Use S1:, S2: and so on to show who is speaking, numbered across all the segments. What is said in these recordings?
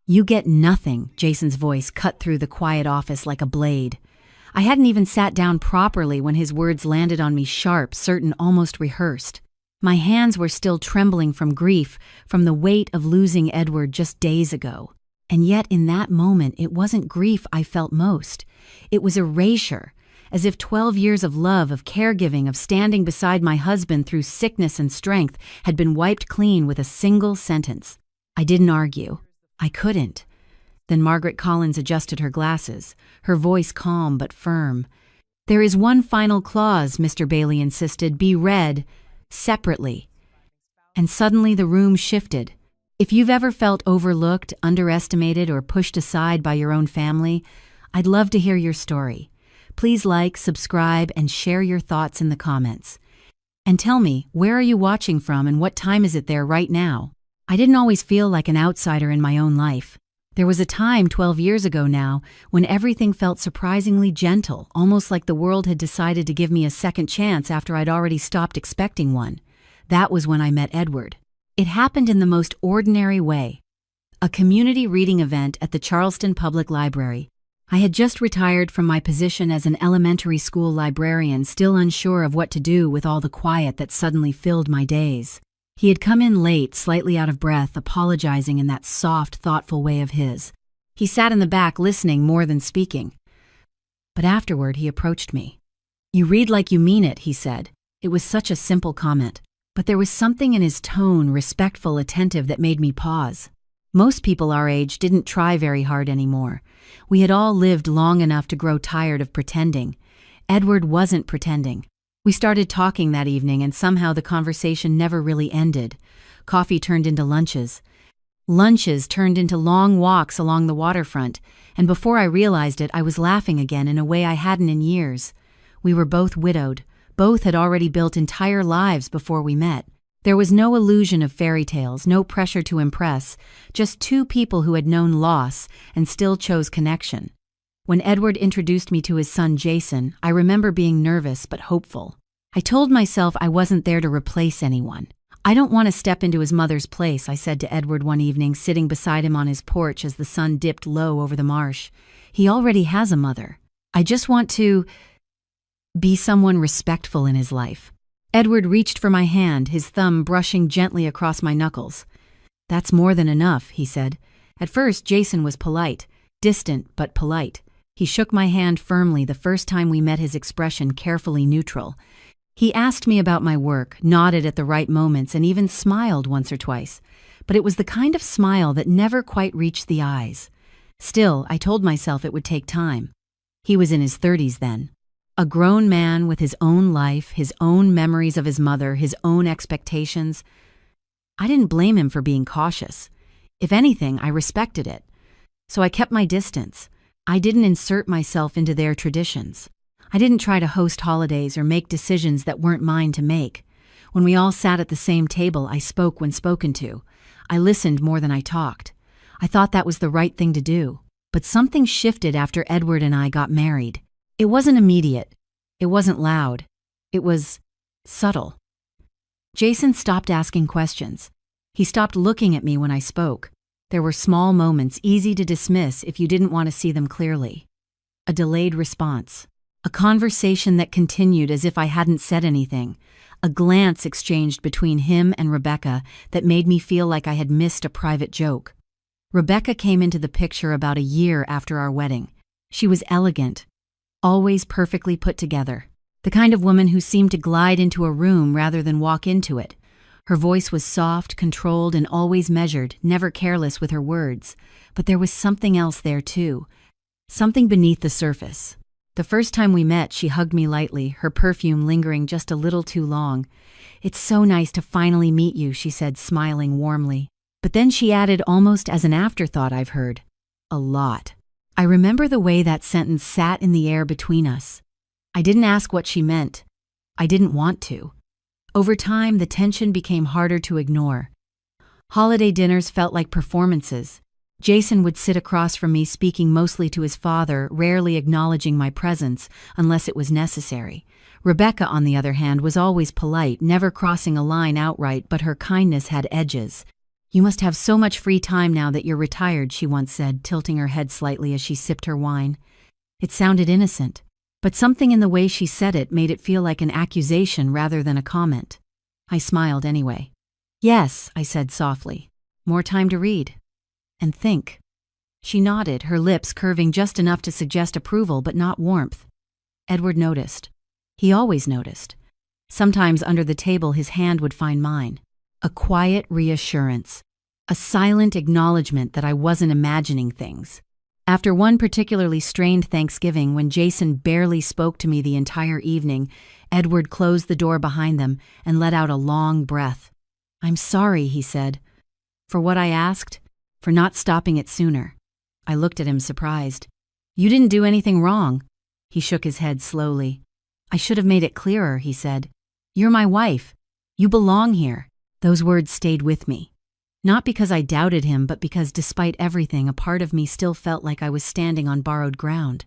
S1: "You get nothing," Jason's voice cut through the quiet office like a blade. I hadn't even sat down properly when his words landed on me sharp, certain, almost rehearsed. My hands were still trembling from grief, from the weight of losing Edward just days ago. And yet in that moment, it wasn't grief I felt most. It was erasure, as if 12 years of love, of caregiving, of standing beside my husband through sickness and strength had been wiped clean with a single sentence. I didn't argue. I couldn't. Then Margaret Collins adjusted her glasses, her voice calm but firm. "There is one final clause," Mr. Bailey insisted, "be read separately." And suddenly the room shifted. If you've ever felt overlooked, underestimated, or pushed aside by your own family, I'd love to hear your story. Please like, subscribe, and share your thoughts in the comments. And tell me, where are you watching from and what time is it there right now? I didn't always feel like an outsider in my own life. There was a time 12 years ago now when everything felt surprisingly gentle, almost like the world had decided to give me a second chance after I'd already stopped expecting one. That was when I met Edward. It happened in the most ordinary way. A community reading event at the Charleston Public Library. I had just retired from my position as an elementary school librarian, still unsure of what to do with all the quiet that suddenly filled my days. He had come in late, slightly out of breath, apologizing in that soft, thoughtful way of his. He sat in the back listening more than speaking. But afterward, he approached me. "You read like you mean it," he said. It was such a simple comment. But there was something in his tone, respectful, attentive, that made me pause. Most people our age didn't try very hard anymore. We had all lived long enough to grow tired of pretending. Edward wasn't pretending. We started talking that evening, and somehow the conversation never really ended. Coffee turned into lunches. Lunches turned into long walks along the waterfront, and before I realized it, I was laughing again in a way I hadn't in years. We were both widowed. Both had already built entire lives before we met. There was no illusion of fairy tales, no pressure to impress, just two people who had known loss and still chose connection. When Edward introduced me to his son Jason, I remember being nervous but hopeful. I told myself I wasn't there to replace anyone. "I don't want to step into his mother's place," I said to Edward one evening, sitting beside him on his porch as the sun dipped low over the marsh. "He already has a mother. I just want to be someone respectful in his life." Edward reached for my hand, his thumb brushing gently across my knuckles. "That's more than enough," he said. At first, Jason was polite, distant but polite. He shook my hand firmly the first time we met, his expression carefully neutral. He asked me about my work, nodded at the right moments, and even smiled once or twice. But it was the kind of smile that never quite reached the eyes. Still, I told myself it would take time. He was in his 30s then. A grown man with his own life, his own memories of his mother, his own expectations. I didn't blame him for being cautious. If anything, I respected it. So I kept my distance. I didn't insert myself into their traditions. I didn't try to host holidays or make decisions that weren't mine to make. When we all sat at the same table, I spoke when spoken to. I listened more than I talked. I thought that was the right thing to do. But something shifted after Edward and I got married. It wasn't immediate. It wasn't loud. It was subtle. Jason stopped asking questions. He stopped looking at me when I spoke. There were small moments, easy to dismiss if you didn't want to see them clearly. A delayed response. A conversation that continued as if I hadn't said anything. A glance exchanged between him and Rebecca that made me feel like I had missed a private joke. Rebecca came into the picture about a year after our wedding. She was elegant, always perfectly put together. The kind of woman who seemed to glide into a room rather than walk into it. Her voice was soft, controlled, and always measured, never careless with her words. But there was something else there too. Something beneath the surface. The first time we met, she hugged me lightly, her perfume lingering just a little too long. "It's so nice to finally meet you," she said, smiling warmly. But then she added, almost as an afterthought, "I've heard a lot." I remember the way that sentence sat in the air between us. I didn't ask what she meant. I didn't want to. Over time, the tension became harder to ignore. Holiday dinners felt like performances. Jason would sit across from me, speaking mostly to his father, rarely acknowledging my presence unless it was necessary. Rebecca, on the other hand, was always polite, never crossing a line outright, but her kindness had edges. "You must have so much free time now that you're retired," she once said, tilting her head slightly as she sipped her wine. It sounded innocent, but something in the way she said it made it feel like an accusation rather than a comment. I smiled anyway. "Yes," I said softly. "More time to read. And think." She nodded, her lips curving just enough to suggest approval but not warmth. Edward noticed. He always noticed. Sometimes under the table his hand would find mine. A quiet reassurance. A silent acknowledgement that I wasn't imagining things. After one particularly strained Thanksgiving when Jason barely spoke to me the entire evening, Edward closed the door behind them and let out a long breath. "I'm sorry," he said. "For what I asked? For not stopping it sooner." I looked at him surprised. "You didn't do anything wrong." He shook his head slowly. "I should have made it clearer," he said. "You're my wife. You belong here." Those words stayed with me. Not because I doubted him, but because despite everything, a part of me still felt like I was standing on borrowed ground.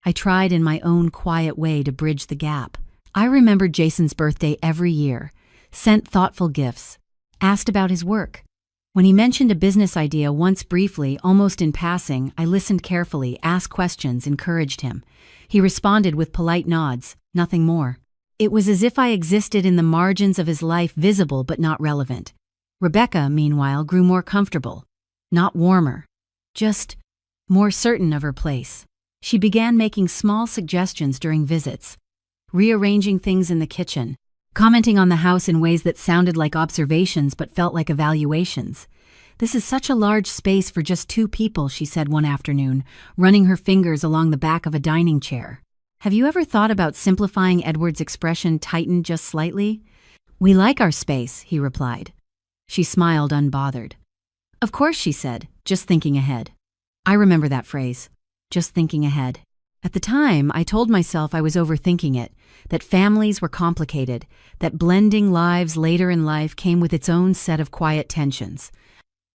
S1: I tried in my own quiet way to bridge the gap. I remembered Jason's birthday every year, sent thoughtful gifts, asked about his work. When he mentioned a business idea once briefly, almost in passing, I listened carefully, asked questions, encouraged him. He responded with polite nods, nothing more. It was as if I existed in the margins of his life, visible but not relevant. Rebecca, meanwhile, grew more comfortable. Not warmer. Just more certain of her place. She began making small suggestions during visits. Rearranging things in the kitchen. Commenting on the house in ways that sounded like observations but felt like evaluations. "This is such a large space for just 2 people," she said one afternoon, running her fingers along the back of a dining chair. "Have you ever thought about simplifying?" Edward's expression tightened just slightly. "We like our space," he replied. She smiled unbothered. "Of course," she said, just thinking ahead. I remember that phrase, just thinking ahead. At the time, I told myself I was overthinking it, that families were complicated, that blending lives later in life came with its own set of quiet tensions,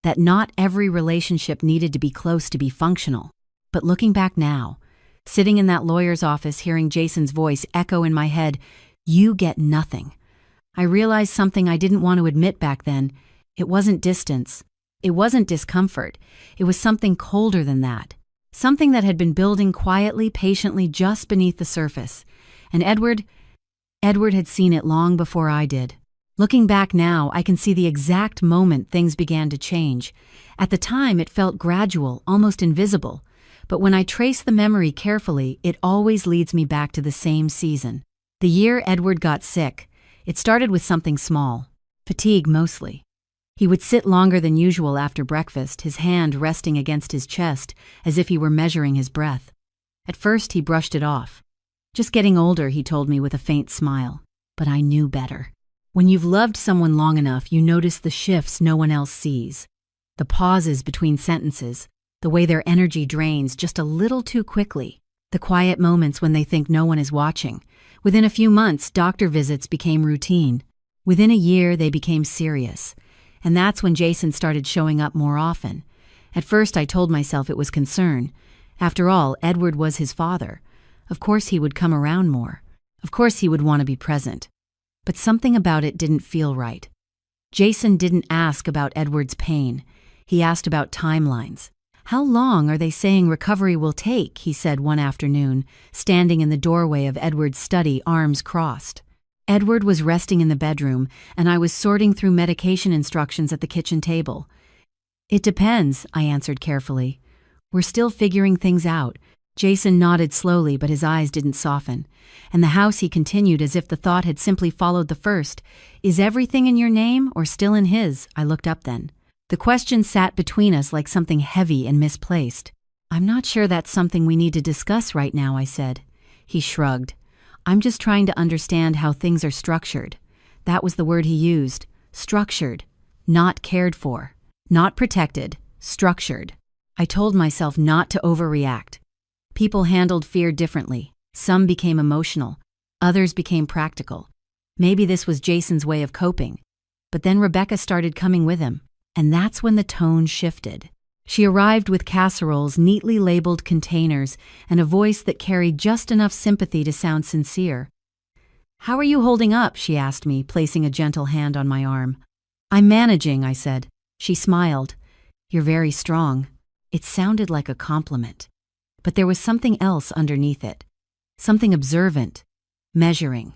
S1: that not every relationship needed to be close to be functional. But looking back now, sitting in that lawyer's office hearing Jason's voice echo in my head, "You get nothing," I realized something I didn't want to admit back then. It wasn't distance. It wasn't discomfort. It was something colder than that. Something that had been building quietly, patiently, just beneath the surface. And Edward had seen it long before I did. Looking back now, I can see the exact moment things began to change. At the time, it felt gradual, almost invisible. But when I trace the memory carefully, it always leads me back to the same season. The year Edward got sick. It started with something small. Fatigue, mostly. He would sit longer than usual after breakfast, his hand resting against his chest, as if he were measuring his breath. At first, he brushed it off. "Just getting older," he told me with a faint smile. But I knew better. When you've loved someone long enough, you notice the shifts no one else sees. The pauses between sentences, the way their energy drains just a little too quickly, the quiet moments when they think no one is watching. Within a few months, doctor visits became routine. Within a year, they became serious. And that's when Jason started showing up more often. At first, I told myself it was concern. After all, Edward was his father. Of course he would come around more. Of course he would want to be present. But something about it didn't feel right. Jason didn't ask about Edward's pain. He asked about timelines. "How long are they saying recovery will take?" he said one afternoon, standing in the doorway of Edward's study, arms crossed. Edward was resting in the bedroom, and I was sorting through medication instructions at the kitchen table. "It depends," I answered carefully. "We're still figuring things out." Jason nodded slowly, but his eyes didn't soften. "And the house," he continued as if the thought had simply followed the first. "Is everything in your name or still in his?" I looked up then. The question sat between us like something heavy and misplaced. "I'm not sure that's something we need to discuss right now," I said. He shrugged. "I'm just trying to understand how things are structured." That was the word he used. Structured. Not cared for. Not protected. Structured. I told myself not to overreact. People handled fear differently. Some became emotional. Others became practical. Maybe this was Jason's way of coping. But then Rebecca started coming with him. And that's when the tone shifted. She arrived with casseroles, neatly labeled containers, and a voice that carried just enough sympathy to sound sincere. "How are you holding up?" she asked me, placing a gentle hand on my arm. "I'm managing," I said. She smiled. "You're very strong." It sounded like a compliment. But there was something else underneath it. Something observant, measuring.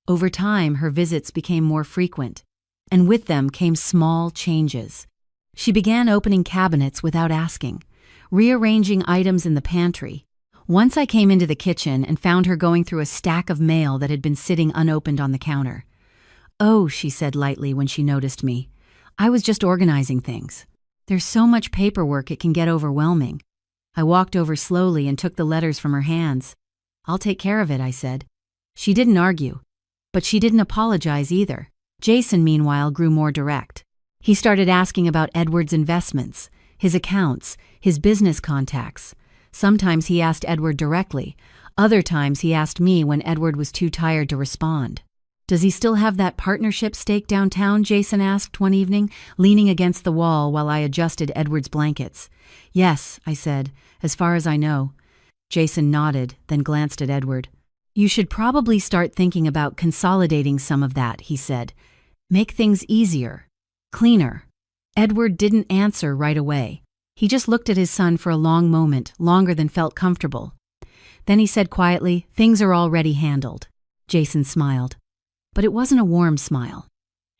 S1: Over time, her visits became more frequent, and with them came small changes. She began opening cabinets without asking, rearranging items in the pantry. Once I came into the kitchen and found her going through a stack of mail that had been sitting unopened on the counter. "Oh," she said lightly when she noticed me. "I was just organizing things. There's so much paperwork it can get overwhelming." I walked over slowly and took the letters from her hands. "I'll take care of it," I said. She didn't argue, but she didn't apologize either. Jason, meanwhile, grew more direct. He started asking about Edward's investments, his accounts, his business contacts. Sometimes he asked Edward directly. Other times he asked me when Edward was too tired to respond. "Does he still have that partnership stake downtown?" Jason asked one evening, leaning against the wall while I adjusted Edward's blankets. "Yes," I said, "as far as I know." Jason nodded, then glanced at Edward. "You should probably start thinking about consolidating some of that," he said. "Make things easier, cleaner." Edward didn't answer right away. He just looked at his son for a long moment, longer than felt comfortable. Then he said quietly, "Things are already handled." Jason smiled. But it wasn't a warm smile.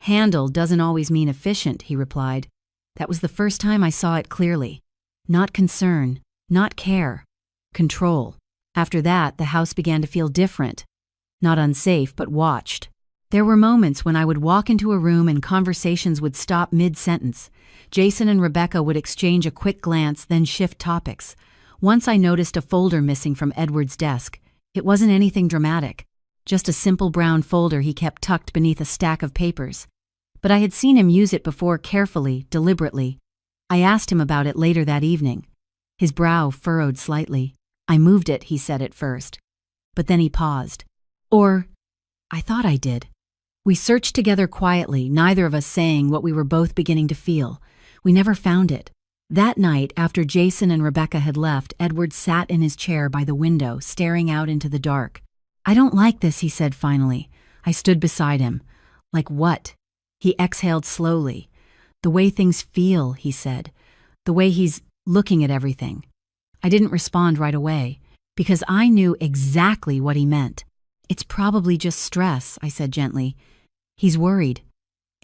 S1: "Handled doesn't always mean efficient," he replied. That was the first time I saw it clearly. Not concern, not care, control. After that, the house began to feel different. Not unsafe, but watched. There were moments when I would walk into a room and conversations would stop mid-sentence. Jason and Rebecca would exchange a quick glance, then shift topics. Once I noticed a folder missing from Edward's desk. It wasn't anything dramatic. Just a simple brown folder he kept tucked beneath a stack of papers. But I had seen him use it before, carefully, deliberately. I asked him about it later that evening. His brow furrowed slightly. "I moved it," he said at first. But then he paused. "Or, I thought I did." We searched together quietly, neither of us saying what we were both beginning to feel. We never found it. That night, after Jason and Rebecca had left, Edward sat in his chair by the window, staring out into the dark. "I don't like this," he said finally. I stood beside him. "Like what?" He exhaled slowly. "The way things feel," he said. "The way he's looking at everything." I didn't respond right away, because I knew exactly what he meant. "It's probably just stress," I said gently. "He's worried."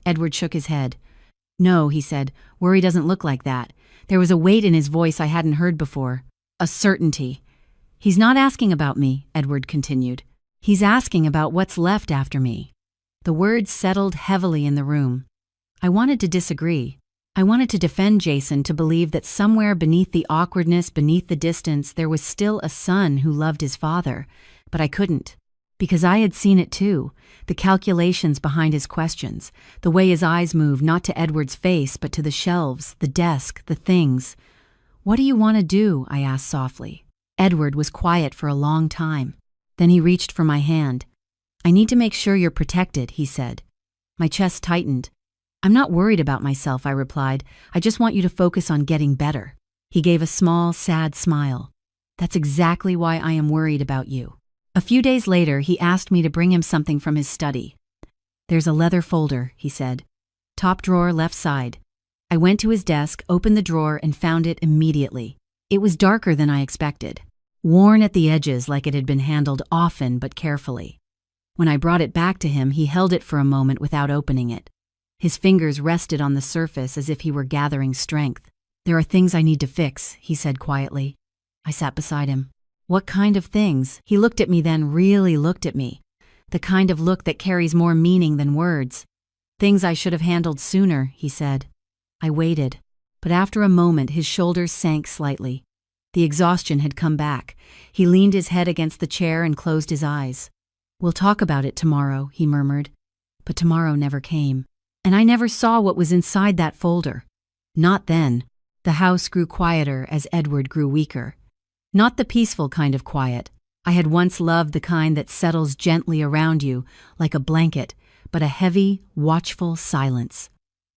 S1: Edward shook his head. "No," he said, "worry doesn't look like that." There was a weight in his voice I hadn't heard before. A certainty. "He's not asking about me," Edward continued. "He's asking about what's left after me." The words settled heavily in the room. I wanted to disagree. I wanted to defend Jason, to believe that somewhere beneath the awkwardness, beneath the distance, there was still a son who loved his father. But I couldn't. Because I had seen it too. The calculations behind his questions. The way his eyes moved, not to Edward's face, but to the shelves, the desk, the things. "What do you want to do?" I asked softly. Edward was quiet for a long time. Then he reached for my hand. "I need to make sure you're protected," he said. My chest tightened. "I'm not worried about myself," I replied. "I just want you to focus on getting better." He gave a small, sad smile. "That's exactly why I am worried about you." A few days later, he asked me to bring him something from his study. "There's a leather folder," he said. "Top drawer, left side." I went to his desk, opened the drawer, and found it immediately. It was darker than I expected. Worn at the edges like it had been handled often but carefully. When I brought it back to him, he held it for a moment without opening it. His fingers rested on the surface as if he were gathering strength. "There are things I need to fix," he said quietly. I sat beside him. "What kind of things?" He looked at me, then really looked at me. The kind of look that carries more meaning than words. "Things I should have handled sooner," he said. I waited, but after a moment his shoulders sank slightly. The exhaustion had come back. He leaned his head against the chair and closed his eyes. "We'll talk about it tomorrow," he murmured. But tomorrow never came. And I never saw what was inside that folder. Not then. The house grew quieter as Edward grew weaker. Not the peaceful kind of quiet. I had once loved the kind that settles gently around you, like a blanket, but a heavy, watchful silence.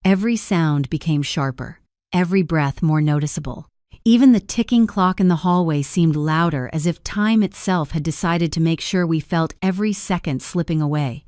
S1: Every sound became sharper, every breath more noticeable. Even the ticking clock in the hallway seemed louder, as if time itself had decided to make sure we felt every second slipping away.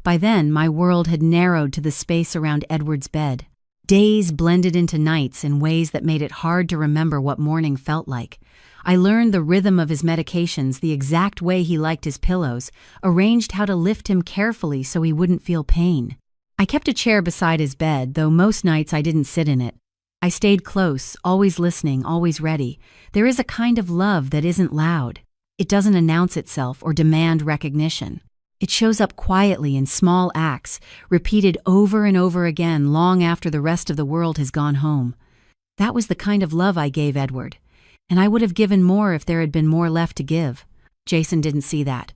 S1: By then, my world had narrowed to the space around Edward's bed. Days blended into nights in ways that made it hard to remember what morning felt like. I learned the rhythm of his medications, the exact way he liked his pillows, arranged how to lift him carefully so he wouldn't feel pain. I kept a chair beside his bed, though most nights I didn't sit in it. I stayed close, always listening, always ready. There is a kind of love that isn't loud. It doesn't announce itself or demand recognition. It shows up quietly in small acts, repeated over and over again long after the rest of the world has gone home. That was the kind of love I gave Edward, and I would have given more if there had been more left to give. Jason didn't see that.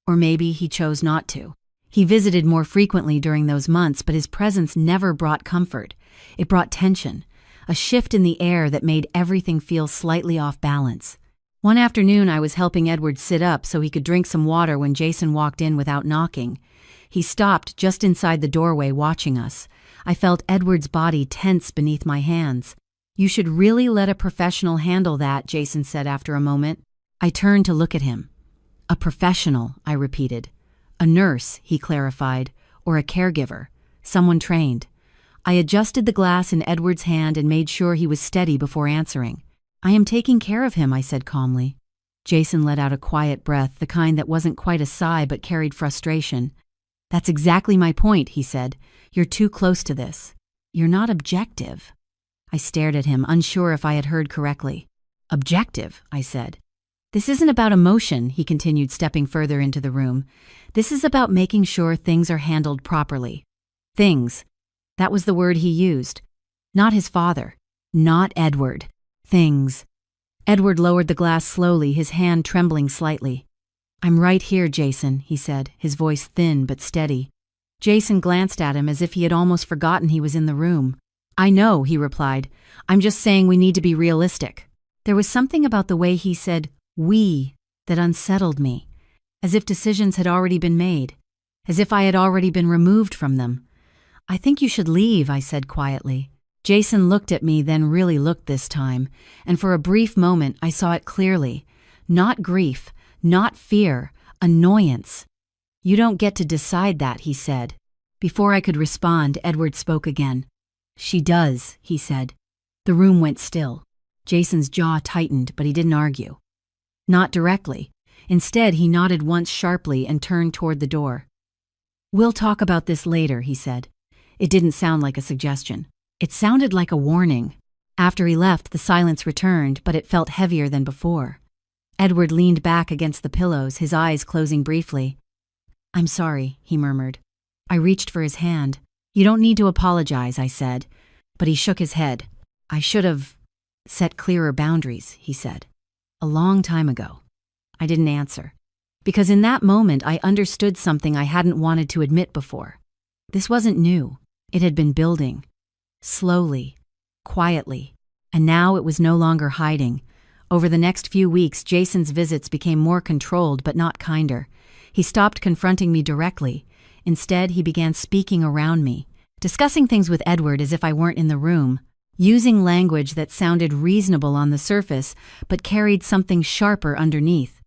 S1: Or maybe he chose not to. He visited more frequently during those months, but his presence never brought comfort. It brought tension, a shift in the air that made everything feel slightly off balance. One afternoon, I was helping Edward sit up so he could drink some water when Jason walked in without knocking. He stopped just inside the doorway watching us. I felt Edward's body tense beneath my hands. "You should really let a professional handle that," Jason said after a moment. I turned to look at him. "A professional," I repeated. "A nurse," he clarified, "or a caregiver, someone trained." I adjusted the glass in Edward's hand and made sure he was steady before answering. "I am taking care of him," I said calmly. Jason let out a quiet breath, the kind that wasn't quite a sigh but carried frustration. "That's exactly my point," he said. "You're too close to this. You're not objective." I stared at him, unsure if I had heard correctly. "Objective," I said. "This isn't about emotion," he continued, stepping further into the room. "This is about making sure things are handled properly." Things. That was the word he used. Not his father. Not Edward. Things. Edward lowered the glass slowly, his hand trembling slightly. "I'm right here, Jason," he said, his voice thin but steady. Jason glanced at him as if he had almost forgotten he was in the room. "I know," he replied. "I'm just saying we need to be realistic." There was something about the way he said, "we," that unsettled me, as if decisions had already been made, as if I had already been removed from them. "I think you should leave," I said quietly. Jason looked at me, then really looked this time, and for a brief moment I saw it clearly. Not grief, not fear, annoyance. "You don't get to decide that," he said. Before I could respond, Edward spoke again. "She does," he said. The room went still. Jason's jaw tightened, but he didn't argue. Not directly. Instead, he nodded once sharply and turned toward the door. "We'll talk about this later," he said. It didn't sound like a suggestion. It sounded like a warning. After he left, the silence returned, but it felt heavier than before. Edward leaned back against the pillows, his eyes closing briefly. "I'm sorry," he murmured. I reached for his hand. "You don't need to apologize," I said. But he shook his head. "I should have set clearer boundaries," he said. "A long time ago." I didn't answer. Because in that moment I understood something I hadn't wanted to admit before. This wasn't new. It had been building. Slowly, quietly, and now it was no longer hiding. Over the next few weeks, Jason's visits became more controlled but not kinder. He stopped confronting me directly. Instead, he began speaking around me, discussing things with Edward as if I weren't in the room, using language that sounded reasonable on the surface but carried something sharper underneath.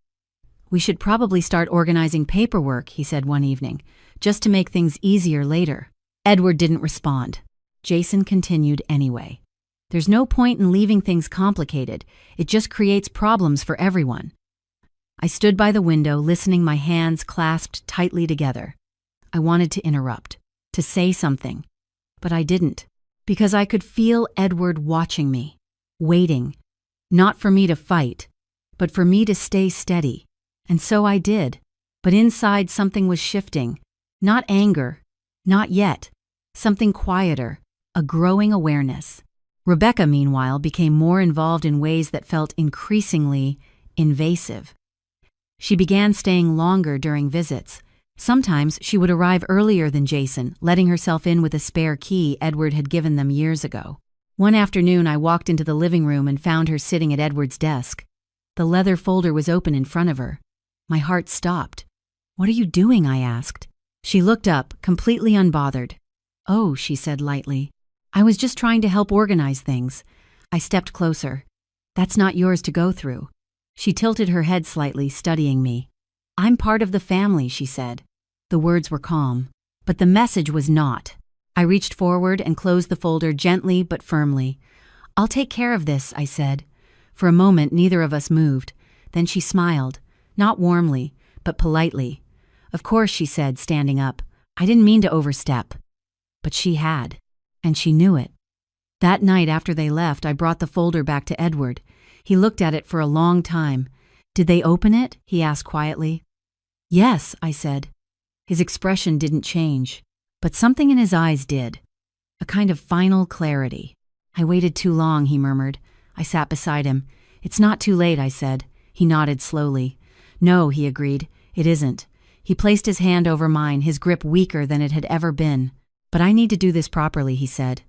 S1: "We should probably start organizing paperwork," he said one evening, "just to make things easier later." Edward didn't respond. Jason continued anyway. "There's no point in leaving things complicated. It just creates problems for everyone." I stood by the window, listening, my hands clasped tightly together. I wanted to interrupt, to say something, but I didn't, because I could feel Edward watching me, waiting, not for me to fight, but for me to stay steady. And so I did. But inside something was shifting. Not anger, not yet. Something quieter. A growing awareness. Rebecca, meanwhile, became more involved in ways that felt increasingly invasive. She began staying longer during visits. Sometimes she would arrive earlier than Jason, letting herself in with a spare key Edward had given them years ago. One afternoon, I walked into the living room and found her sitting at Edward's desk. The leather folder was open in front of her. My heart stopped. "What are you doing?" I asked. She looked up, completely unbothered. "Oh," she said lightly. "I was just trying to help organize things." I stepped closer. "That's not yours to go through." She tilted her head slightly, studying me. "I'm part of the family," she said. The words were calm, but the message was not. I reached forward and closed the folder gently but firmly. "I'll take care of this," I said. For a moment, neither of us moved. Then she smiled, not warmly, but politely. "Of course," she said, standing up. "I didn't mean to overstep." But she had, and she knew it. That night after they left, I brought the folder back to Edward. He looked at it for a long time. "Did they open it?" he asked quietly. "Yes," I said. His expression didn't change, but something in his eyes did. A kind of final clarity. "I waited too long," he murmured. I sat beside him. "It's not too late," I said. He nodded slowly. "No," he agreed. "It isn't." He placed his hand over mine, his grip weaker than it had ever been. "But I need to do this properly," he said.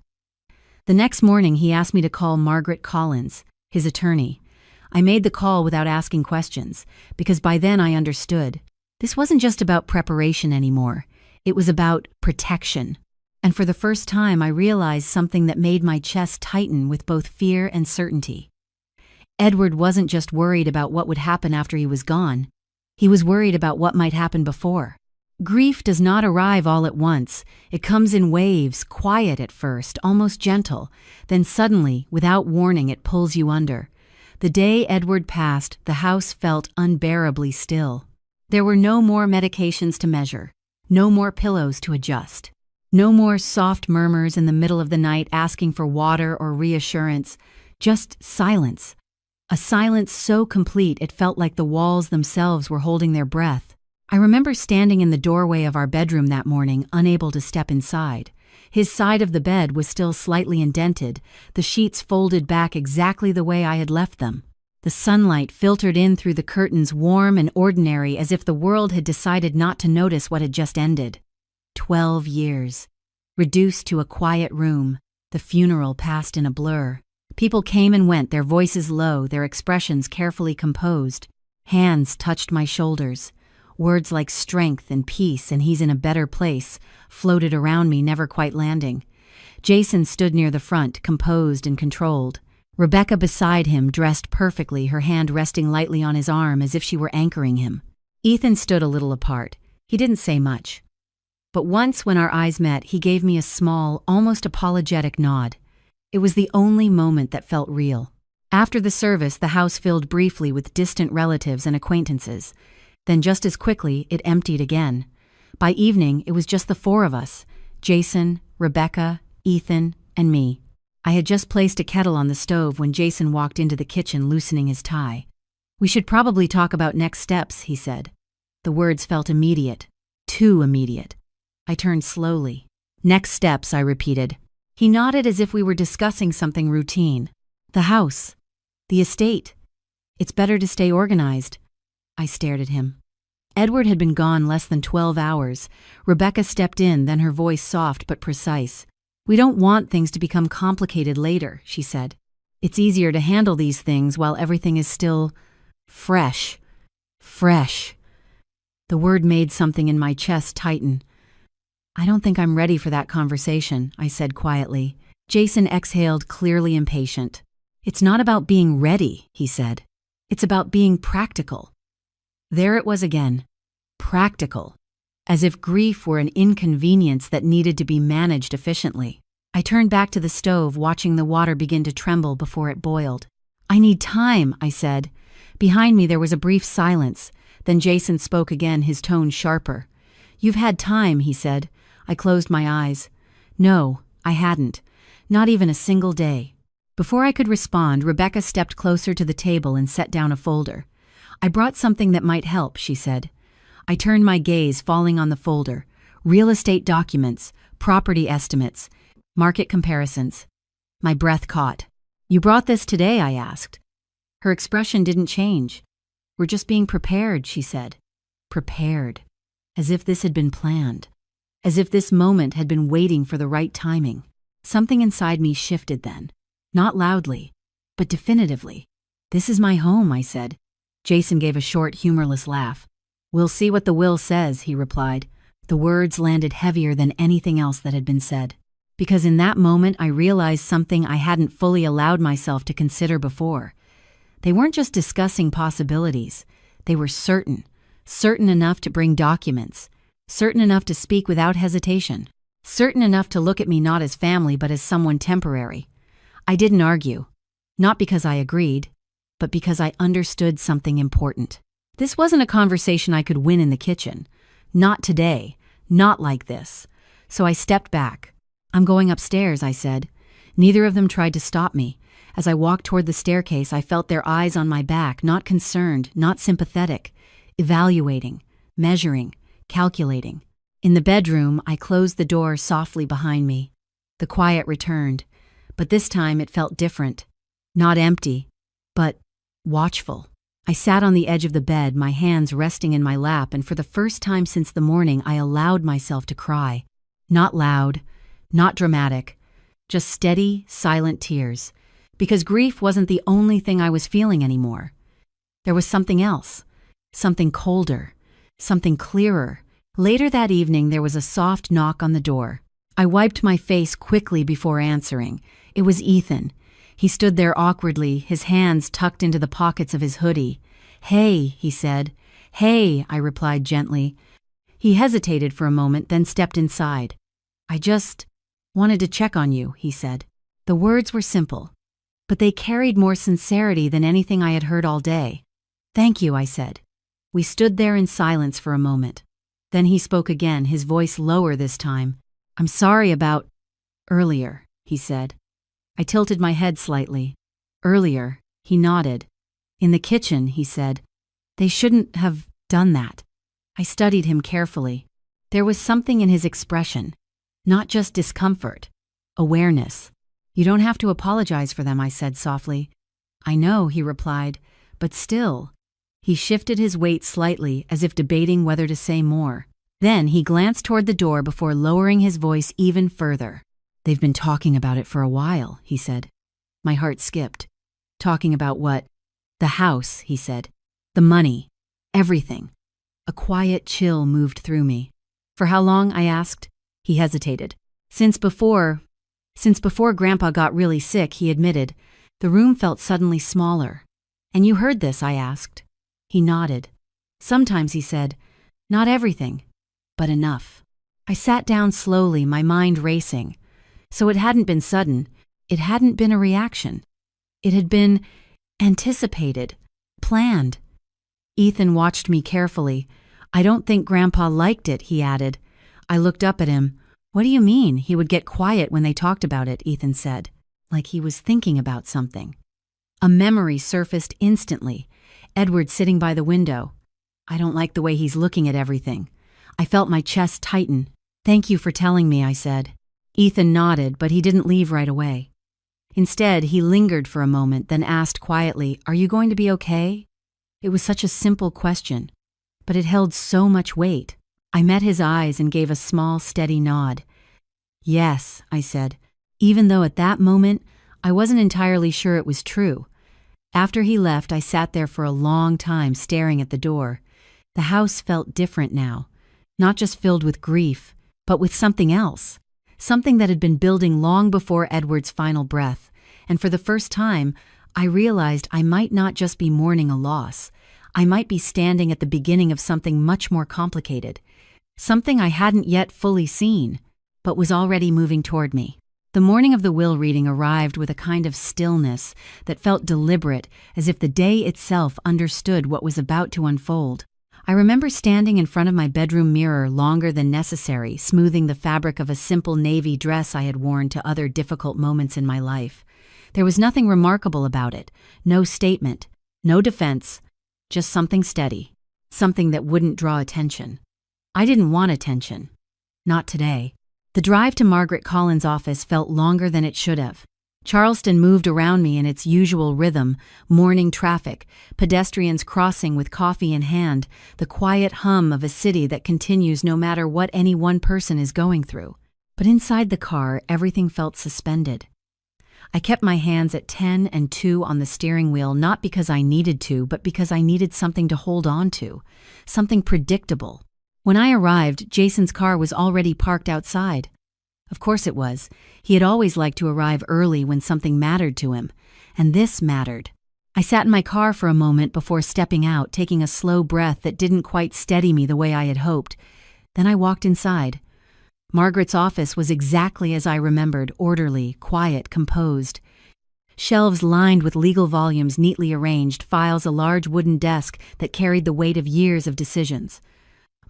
S1: The next morning, he asked me to call Margaret Collins, his attorney. I made the call without asking questions, because by then I understood. This wasn't just about preparation anymore. It was about protection. And for the first time, I realized something that made my chest tighten with both fear and certainty. Edward wasn't just worried about what would happen after he was gone. He was worried about what might happen before. Grief does not arrive all at once. It comes in waves, quiet at first, almost gentle. Then suddenly, without warning, it pulls you under. The day Edward passed, the house felt unbearably still. There were no more medications to measure, no more pillows to adjust, no more soft murmurs in the middle of the night asking for water or reassurance, just silence. A silence so complete it felt like the walls themselves were holding their breath. I remember standing in the doorway of our bedroom that morning, unable to step inside. His side of the bed was still slightly indented, the sheets folded back exactly the way I had left them. The sunlight filtered in through the curtains, warm and ordinary, as if the world had decided not to notice what had just ended. 12 years. Reduced to a quiet room, the funeral passed in a blur. People came and went, their voices low, their expressions carefully composed. Hands touched my shoulders. Words like strength and peace and he's in a better place floated around me, never quite landing. Jason stood near the front, composed and controlled. Rebecca beside him, dressed perfectly, her hand resting lightly on his arm as if she were anchoring him. Ethan stood a little apart. He didn't say much. But once when our eyes met, he gave me a small, almost apologetic nod. It was the only moment that felt real. After the service, the house filled briefly with distant relatives and acquaintances. Then just as quickly, it emptied again. By evening, it was just the four of us, Jason, Rebecca, Ethan, and me. I had just placed a kettle on the stove when Jason walked into the kitchen loosening his tie. "We should probably talk about next steps," he said. The words felt immediate, too immediate. I turned slowly. "Next steps," I repeated. He nodded as if we were discussing something routine. "The house. The estate. It's better to stay organized." I stared at him. Edward had been gone less than 12 hours. Rebecca stepped in, then her voice soft but precise. "We don't want things to become complicated later," she said. "It's easier to handle these things while everything is still fresh. Fresh." The word made something in my chest tighten. "I don't think I'm ready for that conversation," I said quietly. Jason exhaled, clearly impatient. "It's not about being ready," he said. "It's about being practical." There it was again. Practical. As if grief were an inconvenience that needed to be managed efficiently. I turned back to the stove, watching the water begin to tremble before it boiled. "I need time," I said. Behind me there was a brief silence. Then Jason spoke again, his tone sharper. "You've had time," he said. I closed my eyes. No, I hadn't. Not even a single day. Before I could respond, Rebecca stepped closer to the table and set down a folder. "I brought something that might help," she said. I turned my gaze, falling on the folder. Real estate documents, property estimates, market comparisons. My breath caught. "You brought this today?" I asked. Her expression didn't change. "We're just being prepared," she said. Prepared. As if this had been planned. As if this moment had been waiting for the right timing. Something inside me shifted then. Not loudly, but definitively. "This is my home," I said. Jason gave a short, humorless laugh. "We'll see what the will says," he replied. The words landed heavier than anything else that had been said. Because in that moment I realized something I hadn't fully allowed myself to consider before. They weren't just discussing possibilities. They were certain. Certain enough to bring documents. Certain enough to speak without hesitation. certain enough to look at me not as family but as someone temporary. I didn't argue, not because I agreed, but because I understood something important. This wasn't a conversation I could win in the kitchen. Not today, not like this. So I stepped back. "I'm going upstairs," I said. Neither of them tried to stop me. As I walked toward the staircase, I felt their eyes on my back, not concerned, not sympathetic, evaluating, measuring, calculating. In the bedroom, I closed the door softly behind me. The quiet returned, but this time it felt different. Not empty, but watchful. I sat on the edge of the bed, my hands resting in my lap, and for the first time since the morning, I allowed myself to cry. Not loud, not dramatic, just steady, silent tears. Because grief wasn't the only thing I was feeling anymore. There was something else, something colder, something clearer. Later that evening, there was a soft knock on the door. I wiped my face quickly before answering. It was Ethan. He stood there awkwardly, his hands tucked into the pockets of his hoodie. "Hey," he said. "Hey," I replied gently. He hesitated for a moment, then stepped inside. "I just wanted to check on you," he said. The words were simple, but they carried more sincerity than anything I had heard all day. "Thank you," I said. We stood there in silence for a moment. Then he spoke again, his voice lower this time. "I'm sorry about earlier," he said. I tilted my head slightly. "Earlier," he nodded. "In the kitchen," he said. "They shouldn't have done that." I studied him carefully. There was something in his expression, not just discomfort, awareness. "You don't have to apologize for them," I said softly. "I know," he replied, "but still." He shifted his weight slightly, as if debating whether to say more. Then he glanced toward the door before lowering his voice even further. "They've been talking about it for a while," he said. My heart skipped. "Talking about what?" "The house," he said. "The money. Everything." A quiet chill moved through me. "For how long?" I asked. He hesitated. Since before Grandpa got really sick," he admitted. The room felt suddenly smaller. "And you heard this?" I asked. He nodded. "Sometimes," he said. "Not everything, but enough." I sat down slowly, my mind racing. So it hadn't been sudden. It hadn't been a reaction. It had been anticipated, planned. Ethan watched me carefully. "I don't think Grandpa liked it," he added. I looked up at him. "What do you mean? He would get quiet when they talked about it," Ethan said, like he was thinking about something. A memory surfaced instantly. Edward sitting by the window. "I don't like the way he's looking at everything." I felt my chest tighten. "Thank you for telling me," I said. Ethan nodded, but he didn't leave right away. Instead, he lingered for a moment, then asked quietly, "Are you going to be okay?" It was such a simple question, but it held so much weight. I met his eyes and gave a small, steady nod. "Yes," I said, even though at that moment I wasn't entirely sure it was true. After he left, I sat there for a long time staring at the door. The house felt different now, not just filled with grief, but with something else, something that had been building long before Edward's final breath, and for the first time, I realized I might not just be mourning a loss. I might be standing at the beginning of something much more complicated, something I hadn't yet fully seen, but was already moving toward me. The morning of the will reading arrived with a kind of stillness that felt deliberate, as if the day itself understood what was about to unfold. I remember standing in front of my bedroom mirror longer than necessary, smoothing the fabric of a simple navy dress I had worn to other difficult moments in my life. There was nothing remarkable about it, no statement, no defense, just something steady, something that wouldn't draw attention. I didn't want attention. Not today. The drive to Margaret Collins' office felt longer than it should have. Charleston moved around me in its usual rhythm, morning traffic, pedestrians crossing with coffee in hand, the quiet hum of a city that continues no matter what any one person is going through. But inside the car, everything felt suspended. I kept my hands at 10 and 2 on the steering wheel, not because I needed to, but because I needed something to hold on to, something predictable. When I arrived, Jason's car was already parked outside. Of course it was. He had always liked to arrive early when something mattered to him, and this mattered. I sat in my car for a moment before stepping out, taking a slow breath that didn't quite steady me the way I had hoped. Then I walked inside. Margaret's office was exactly as I remembered, orderly, quiet, composed. Shelves lined with legal volumes neatly arranged, files, a large wooden desk that carried the weight of years of decisions.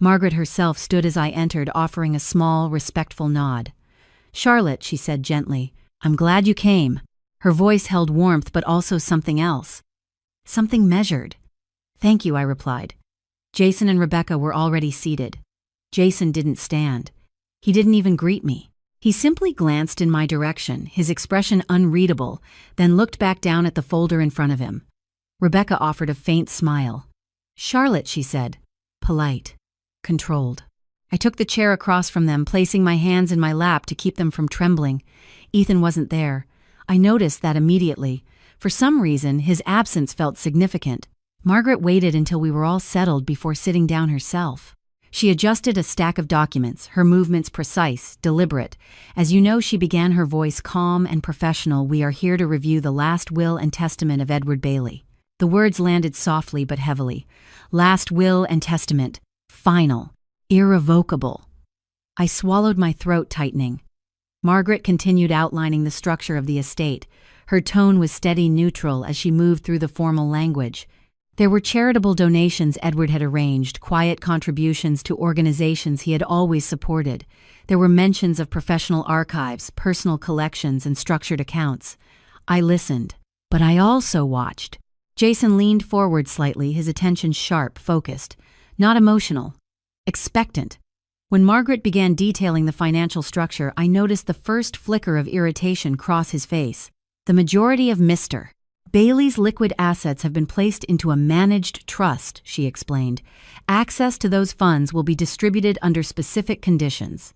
S1: Margaret herself stood as I entered, offering a small, respectful nod. "Charlotte," she said gently, "I'm glad you came." Her voice held warmth but also something else. Something measured. "Thank you," I replied. Jason and Rebecca were already seated. Jason didn't stand. He didn't even greet me. He simply glanced in my direction, his expression unreadable, then looked back down at the folder in front of him. Rebecca offered a faint smile. "Charlotte," she said. Polite. Controlled. I took the chair across from them, placing my hands in my lap to keep them from trembling. Ethan wasn't there. I noticed that immediately. For some reason, his absence felt significant. Margaret waited until we were all settled before sitting down herself. She adjusted a stack of documents, her movements precise, deliberate. As you know, she began, her voice calm and professional. "We are here to review the last will and testament of Edward Bailey." The words landed softly but heavily. Last will and testament. Final. Irrevocable. I swallowed, my throat tightening. Margaret continued outlining the structure of the estate. Her tone was steady, neutral as she moved through the formal language. There were charitable donations Edward had arranged, quiet contributions to organizations he had always supported. There were mentions of professional archives, personal collections, and structured accounts. I listened, but I also watched. Jason leaned forward slightly, his attention sharp, focused, not emotional, expectant. When Margaret began detailing the financial structure, I noticed the first flicker of irritation cross his face. "The majority of Mr. Bailey's liquid assets have been placed into a managed trust," she explained. "Access to those funds will be distributed under specific conditions."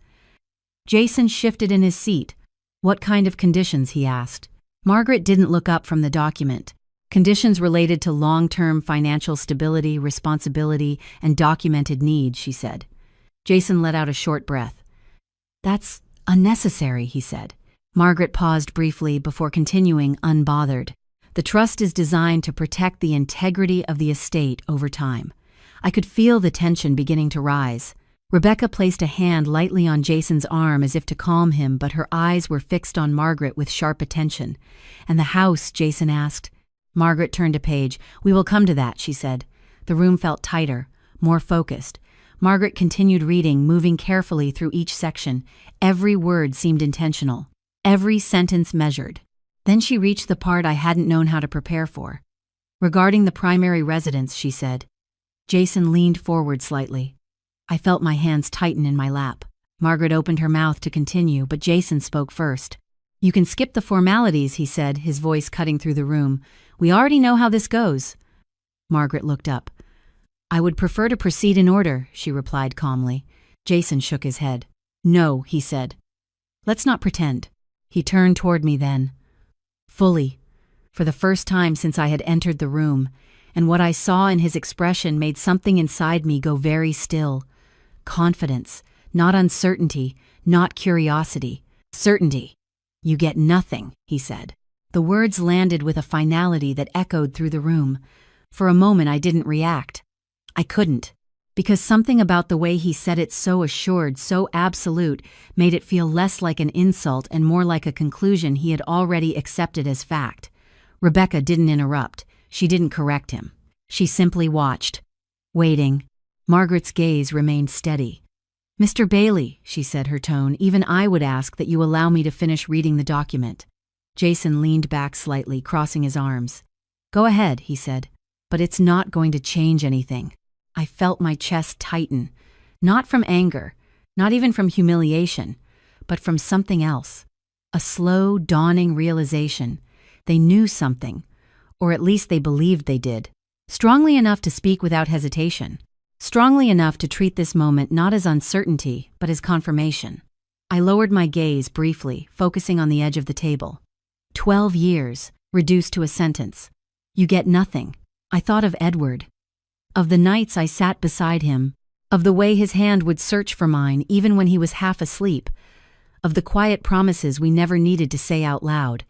S1: Jason shifted in his seat. "What kind of conditions?" he asked. Margaret didn't look up from the document. "Conditions related to long-term financial stability, responsibility, and documented need," she said. Jason let out a short breath. "That's unnecessary," he said. Margaret paused briefly before continuing, unbothered. "The trust is designed to protect the integrity of the estate over time." I could feel the tension beginning to rise. Rebecca placed a hand lightly on Jason's arm as if to calm him, but her eyes were fixed on Margaret with sharp attention. "And the house?" Jason asked. Margaret turned a page. "We will come to that," she said. The room felt tighter, more focused. Margaret continued reading, moving carefully through each section. Every word seemed intentional, every sentence measured. Then she reached the part I hadn't known how to prepare for. "Regarding the primary residence," she said. Jason leaned forward slightly. I felt my hands tighten in my lap. Margaret opened her mouth to continue, but Jason spoke first. "You can skip the formalities," he said, his voice cutting through the room. "We already know how this goes." Margaret looked up. "I would prefer to proceed in order," she replied calmly. Jason shook his head. "No," he said. "Let's not pretend." He turned toward me then. Fully, for the first time since I had entered the room, and what I saw in his expression made something inside me go very still. Confidence, not uncertainty, not curiosity, certainty. "You get nothing," he said. The words landed with a finality that echoed through the room. For a moment I didn't react. I couldn't, because something about the way he said it, so assured, so absolute, made it feel less like an insult and more like a conclusion he had already accepted as fact. Rebecca didn't interrupt. She didn't correct him. She simply watched, waiting. Margaret's gaze remained steady. "Mr. Bailey," she said, her tone, "even I would ask that you allow me to finish reading the document." Jason leaned back slightly, crossing his arms. "Go ahead," he said, "but it's not going to change anything." I felt my chest tighten, not from anger, not even from humiliation, but from something else. A slow, dawning realization. They knew something, or at least they believed they did. Strongly enough to speak without hesitation. Strongly enough to treat this moment not as uncertainty, but as confirmation. I lowered my gaze briefly, focusing on the edge of the table. 12 years, reduced to a sentence. You get nothing. I thought of Edward. Of the nights I sat beside him, of the way his hand would search for mine even when he was half asleep, of the quiet promises we never needed to say out loud.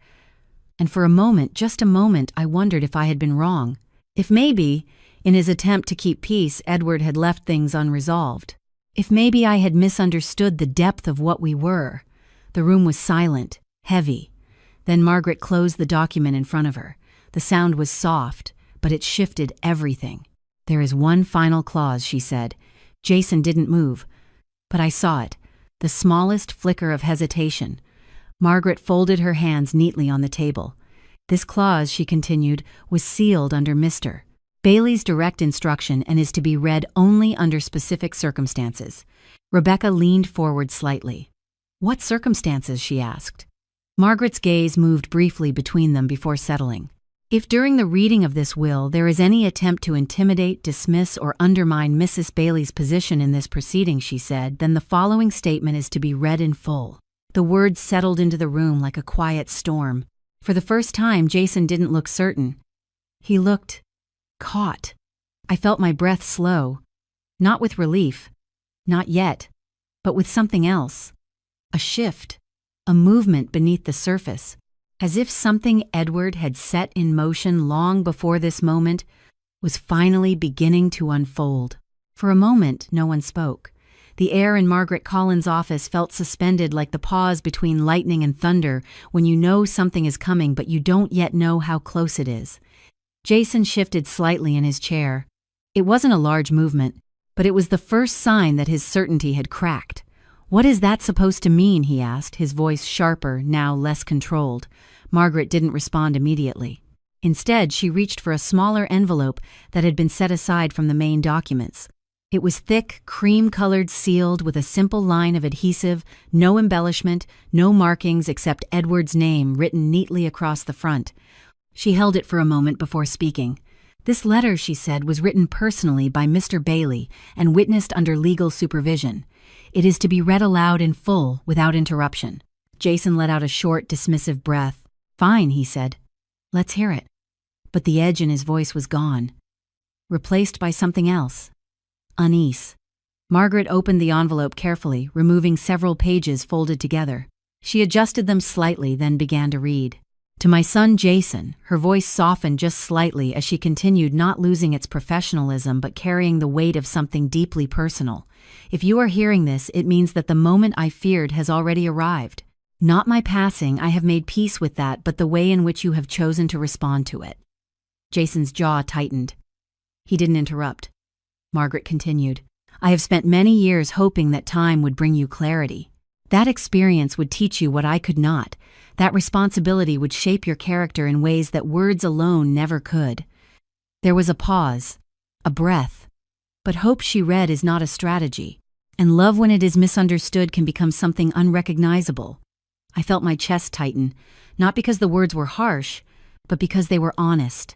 S1: And for a moment, just a moment, I wondered if I had been wrong. If maybe, in his attempt to keep peace, Edward had left things unresolved. If maybe I had misunderstood the depth of what we were. The room was silent, heavy. Then Margaret closed the document in front of her. The sound was soft, but it shifted everything. "There is one final clause," she said. Jason didn't move, but I saw it, the smallest flicker of hesitation. Margaret folded her hands neatly on the table. "This clause," she continued, "was sealed under Mr. Bailey's direct instruction and is to be read only under specific circumstances." Rebecca leaned forward slightly. "What circumstances?" she asked. Margaret's gaze moved briefly between them before settling. "If during the reading of this will there is any attempt to intimidate, dismiss, or undermine Mrs. Bailey's position in this proceeding," she said, "then the following statement is to be read in full." The words settled into the room like a quiet storm. For the first time, Jason didn't look certain. He looked caught. I felt my breath slow. Not with relief. Not yet. But with something else. A shift. A movement beneath the surface. As if something Edward had set in motion long before this moment was finally beginning to unfold. For a moment, no one spoke. The air in Margaret Collins' office felt suspended like the pause between lightning and thunder when you know something is coming but you don't yet know how close it is. Jason shifted slightly in his chair. It wasn't a large movement, but it was the first sign that his certainty had cracked. "What is that supposed to mean?" he asked, his voice sharper, now less controlled. Margaret didn't respond immediately. Instead, she reached for a smaller envelope that had been set aside from the main documents. It was thick, cream-colored, sealed with a simple line of adhesive, no embellishment, no markings except Edward's name written neatly across the front. She held it for a moment before speaking. "This letter," she said, "was written personally by Mr. Bailey and witnessed under legal supervision. It is to be read aloud in full, without interruption." Jason let out a short, dismissive breath. "Fine," he said. "Let's hear it." But the edge in his voice was gone, replaced by something else. Unease. Margaret opened the envelope carefully, removing several pages folded together. She adjusted them slightly, then began to read. "To my son Jason," her voice softened just slightly as she continued, not losing its professionalism but carrying the weight of something deeply personal. "If you are hearing this, it means that the moment I feared has already arrived. Not my passing, I have made peace with that, but the way in which you have chosen to respond to it." Jason's jaw tightened. He didn't interrupt. Margaret continued, "I have spent many years hoping that time would bring you clarity. That experience would teach you what I could not. That responsibility would shape your character in ways that words alone never could." There was a pause, a breath. But hope, she read, is not a strategy. And love, when it is misunderstood, can become something unrecognizable. I felt my chest tighten, not because the words were harsh, but because they were honest.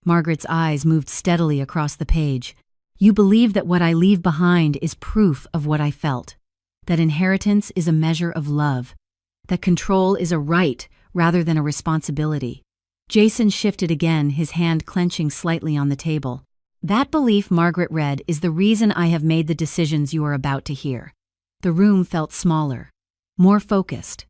S1: Margaret's eyes moved steadily across the page. "You believe that what I leave behind is proof of what I felt. That inheritance is a measure of love. That control is a right rather than a responsibility." Jason shifted again, his hand clenching slightly on the table. "That belief," Margaret read, "is the reason I have made the decisions you are about to hear." The room felt smaller, more focused.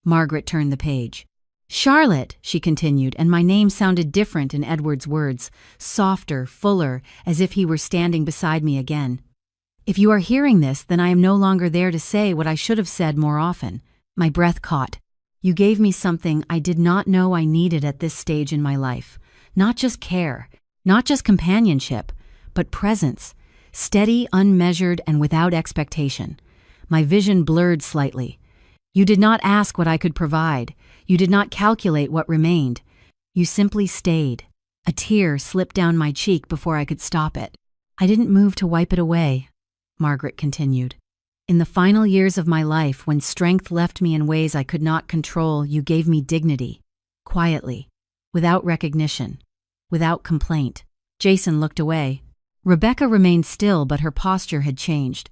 S1: Margaret turned the page. "Charlotte," she continued, and my name sounded different in Edward's words, softer, fuller, as if he were standing beside me again. "If you are hearing this, then I am no longer there to say what I should have said more often." My breath caught. "You gave me something I did not know I needed at this stage in my life. Not just care, not just companionship, but presence, steady, unmeasured, and without expectation." My vision blurred slightly. "You did not ask what I could provide. You did not calculate what remained. You simply stayed." A tear slipped down my cheek before I could stop it. "I didn't move to wipe it away," Margaret continued. "In the final years of my life, when strength left me in ways I could not control, you gave me dignity. Quietly. Without recognition. Without complaint." Jason looked away. Rebecca remained still, but her posture had changed.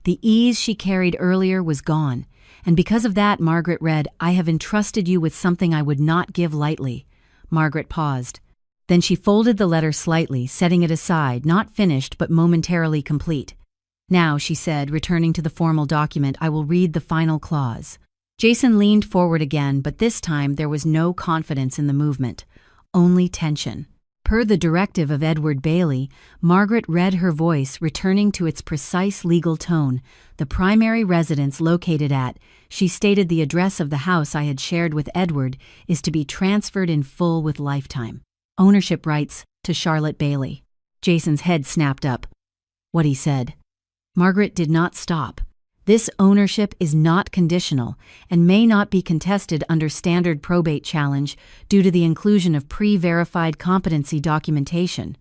S1: The ease she carried earlier was gone. And because of that, Margaret read, "I have entrusted you with something I would not give lightly." Margaret paused. Then she folded the letter slightly, setting it aside, not finished but momentarily complete. "Now," she said, returning to the formal document, "I will read the final clause." Jason leaned forward again, but this time there was no confidence in the movement, only tension. Per the directive of Edward Bailey, Margaret read her voice returning to its precise legal tone. The primary residence located at, she stated the address of the house I had shared with Edward, is to be transferred in full with lifetime ownership rights to Charlotte Bailey. Jason's head snapped up. What he said. Margaret did not stop. This ownership is not conditional and may not be contested under standard probate challenge due to the inclusion of pre-verified competency documentation.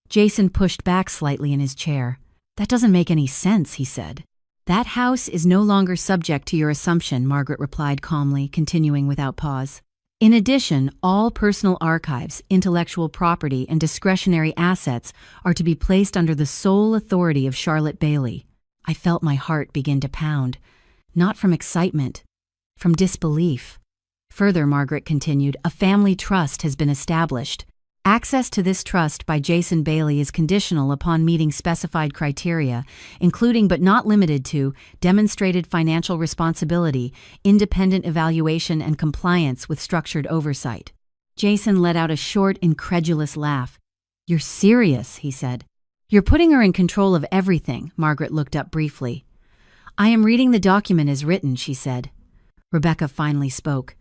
S1: Jason pushed back slightly in his chair. That doesn't make any sense, he said. That house is no longer subject to your assumption, Margaret replied calmly, continuing without pause. In addition, all personal archives, intellectual property, and discretionary assets are to be placed under the sole authority of Charlotte Bailey. I felt my heart begin to pound, not from excitement, from disbelief. Further, Margaret continued, a family trust has been established. Access to this trust by Jason Bailey is conditional upon meeting specified criteria, including but not limited to demonstrated financial responsibility, independent evaluation, and compliance with structured oversight. Jason let out a short, incredulous laugh. You're serious, he said. You're putting her in control of everything, Margaret looked up briefly. I am reading the document as written, she said. Rebecca finally spoke.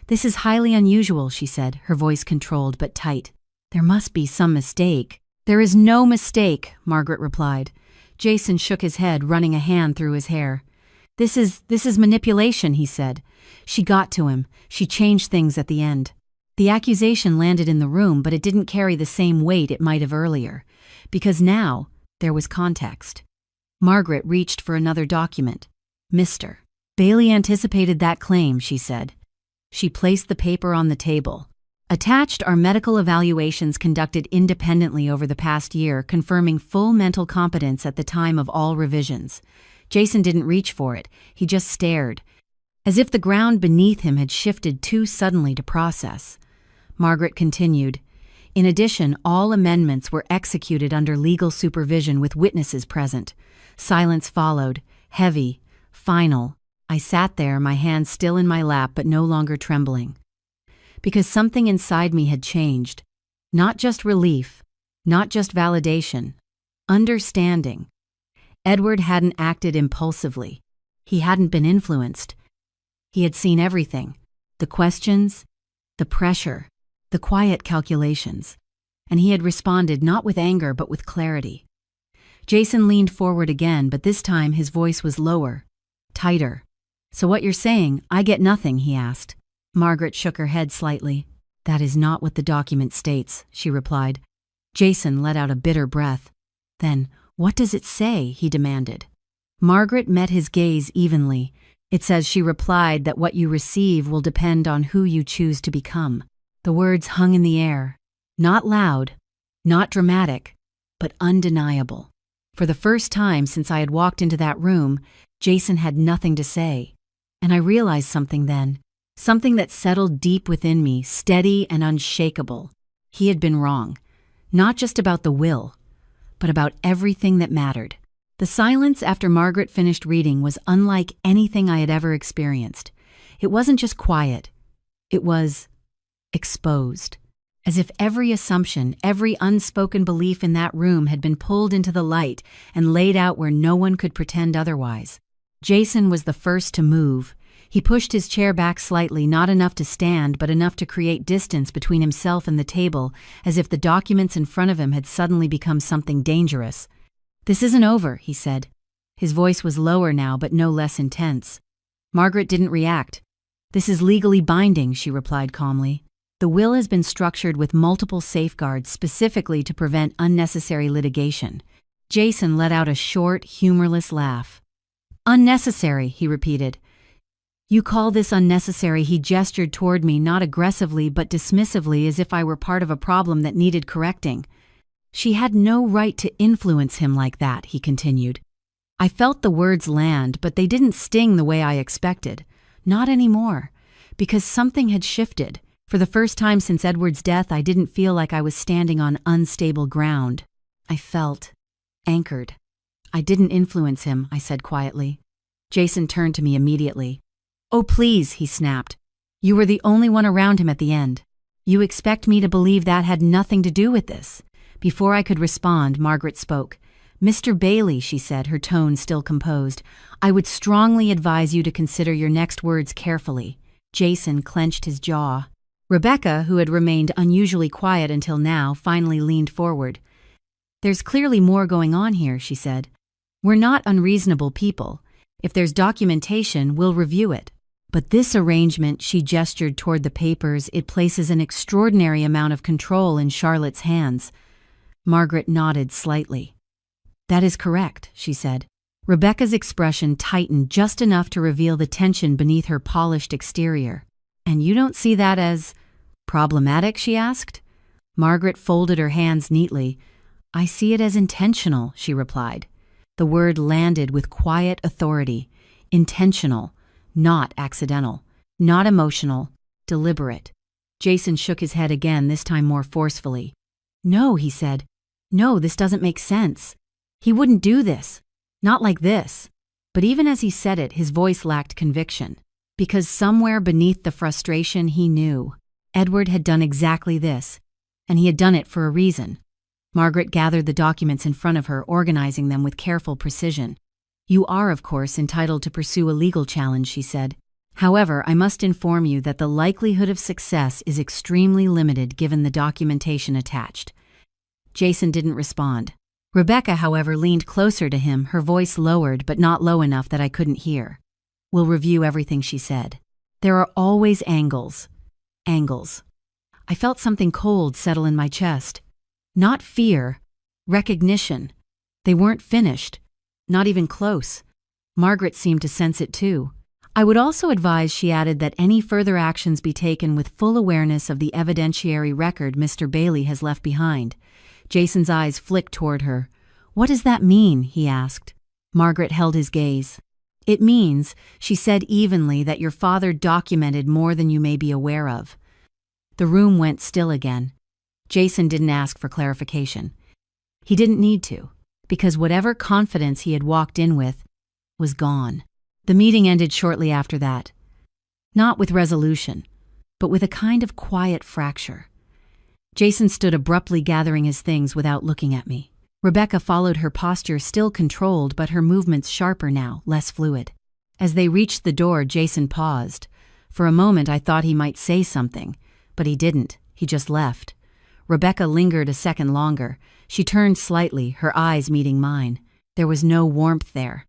S1: This is highly unusual, she said, her voice controlled but tight. There must be some mistake. There is no mistake, Margaret replied. Jason shook his head, running a hand through his hair. This is manipulation, he said. She got to him. She changed things at the end. The accusation landed in the room, but it didn't carry the same weight it might have earlier, because now there was context. Margaret reached for another document. Mr. Bailey anticipated that claim, she said. She placed the paper on the table. Attached are medical evaluations conducted independently over the past year, confirming full mental competence at the time of all revisions. Jason didn't reach for it. He just stared, as if the ground beneath him had shifted too suddenly to process. Margaret continued. In addition, all amendments were executed under legal supervision with witnesses present. Silence followed, heavy, final. I sat there, my hands still in my lap but no longer trembling. Because something inside me had changed. Not just relief, not just validation, understanding. Edward hadn't acted impulsively. He hadn't been influenced. He had seen everything. The questions, the pressure, the quiet calculations. And he had responded not with anger but with clarity. Jason leaned forward again, but this time his voice was lower, tighter. So what you're saying, I get nothing, he asked. Margaret shook her head slightly. That is not what the document states, she replied. Jason let out a bitter breath. Then, what does it say? He demanded. Margaret met his gaze evenly. It says, she replied, that what you receive will depend on who you choose to become. The words hung in the air. Not loud, not dramatic, but undeniable. For the first time since I had walked into that room, Jason had nothing to say. And I realized something then. Something that settled deep within me, steady and unshakable. He had been wrong. Not just about the will, but about everything that mattered. The silence after Margaret finished reading was unlike anything I had ever experienced. It wasn't just quiet. It was exposed. As if every assumption, every unspoken belief in that room had been pulled into the light and laid out where no one could pretend otherwise. Jason was the first to move. He pushed his chair back slightly, not enough to stand, but enough to create distance between himself and the table, as if the documents in front of him had suddenly become something dangerous. This isn't over, he said. His voice was lower now, but no less intense. Margaret didn't react. This is legally binding, she replied calmly. The will has been structured with multiple safeguards specifically to prevent unnecessary litigation. Jason let out a short, humorless laugh. Unnecessary, he repeated. You call this unnecessary? He gestured toward me, not aggressively but dismissively, as if I were part of a problem that needed correcting. She had no right to influence him like that, he continued. I felt the words land, but they didn't sting the way I expected. Not anymore, because something had shifted. For the first time since Edward's death, I didn't feel like I was standing on unstable ground. I felt anchored. I didn't influence him, I said quietly. Jason turned to me immediately. Oh, please, he snapped. You were the only one around him at the end. You expect me to believe that had nothing to do with this? Before I could respond, Margaret spoke. Mr. Bailey, she said, her tone still composed, I would strongly advise you to consider your next words carefully. Jason clenched his jaw. Rebecca, who had remained unusually quiet until now, finally leaned forward. There's clearly more going on here, she said. We're not unreasonable people. If there's documentation, we'll review it. But this arrangement, she gestured toward the papers, it places an extraordinary amount of control in Charlotte's hands. Margaret nodded slightly. That is correct, she said. Rebecca's expression tightened just enough to reveal the tension beneath her polished exterior. And you don't see that as problematic, she asked. Margaret folded her hands neatly. I see it as intentional, she replied. The word landed with quiet authority. Intentional, not accidental, not emotional, deliberate. Jason shook his head again, this time more forcefully. No, he said. No, this doesn't make sense. He wouldn't do this. Not like this. But even as he said it, his voice lacked conviction. Because somewhere beneath the frustration he knew, Edward had done exactly this, and he had done it for a reason. Margaret gathered the documents in front of her, organizing them with careful precision. You are, of course, entitled to pursue a legal challenge, she said. However, I must inform you that the likelihood of success is extremely limited given the documentation attached. Jason didn't respond. Rebecca, however, leaned closer to him, her voice lowered but not low enough that I couldn't hear. We'll review everything, she said. There are always angles. Angles. I felt something cold settle in my chest. Not fear, recognition. They weren't finished. Not even close. Margaret seemed to sense it too. I would also advise, she added, that any further actions be taken with full awareness of the evidentiary record Mr. Bailey has left behind. Jason's eyes flicked toward her. What does that mean? He asked. Margaret held his gaze. It means, she said evenly, that your father documented more than you may be aware of. The room went still again. Jason didn't ask for clarification. He didn't need to, because whatever confidence he had walked in with was gone. The meeting ended shortly after that. Not with resolution, but with a kind of quiet fracture. Jason stood abruptly gathering his things without looking at me. Rebecca followed, her posture still controlled, but her movements sharper now, less fluid. As they reached the door, Jason paused. For a moment I thought he might say something, but he didn't. He just left. Rebecca lingered a second longer. She turned slightly, her eyes meeting mine. There was no warmth there.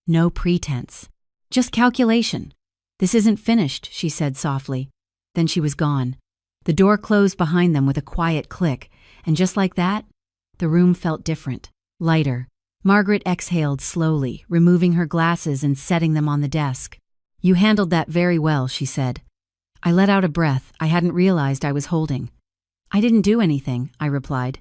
S1: No pretense. Just calculation. This isn't finished, she said softly. Then she was gone. The door closed behind them with a quiet click, and just like that, the room felt different, lighter. Margaret exhaled slowly, removing her glasses and setting them on the desk. You handled that very well, she said. I let out a breath I hadn't realized I was holding. I didn't do anything, I replied.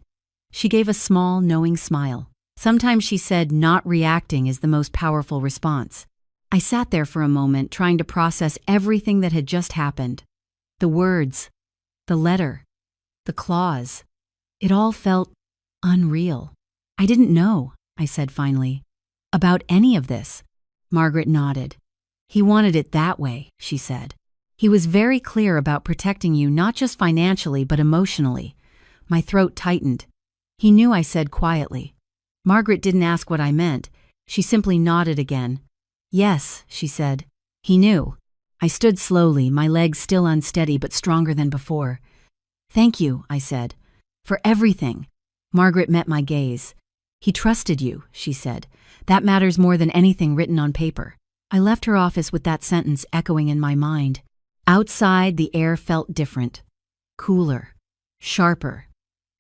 S1: She gave a small, knowing smile. Sometimes, she said, not reacting is the most powerful response. I sat there for a moment, trying to process everything that had just happened. The words, the letter, the clause. It all felt unreal. I didn't know, I said finally, about any of this. Margaret nodded. He wanted it that way, she said. He was very clear about protecting you, not just financially, but emotionally. My throat tightened. He knew, I said quietly. Margaret didn't ask what I meant. She simply nodded again. Yes, she said. He knew. I stood slowly, my legs still unsteady but stronger than before. Thank you, I said. For everything. Margaret met my gaze. He trusted you, she said. That matters more than anything written on paper. I left her office with that sentence echoing in my mind. Outside, the air felt different. Cooler. Sharper.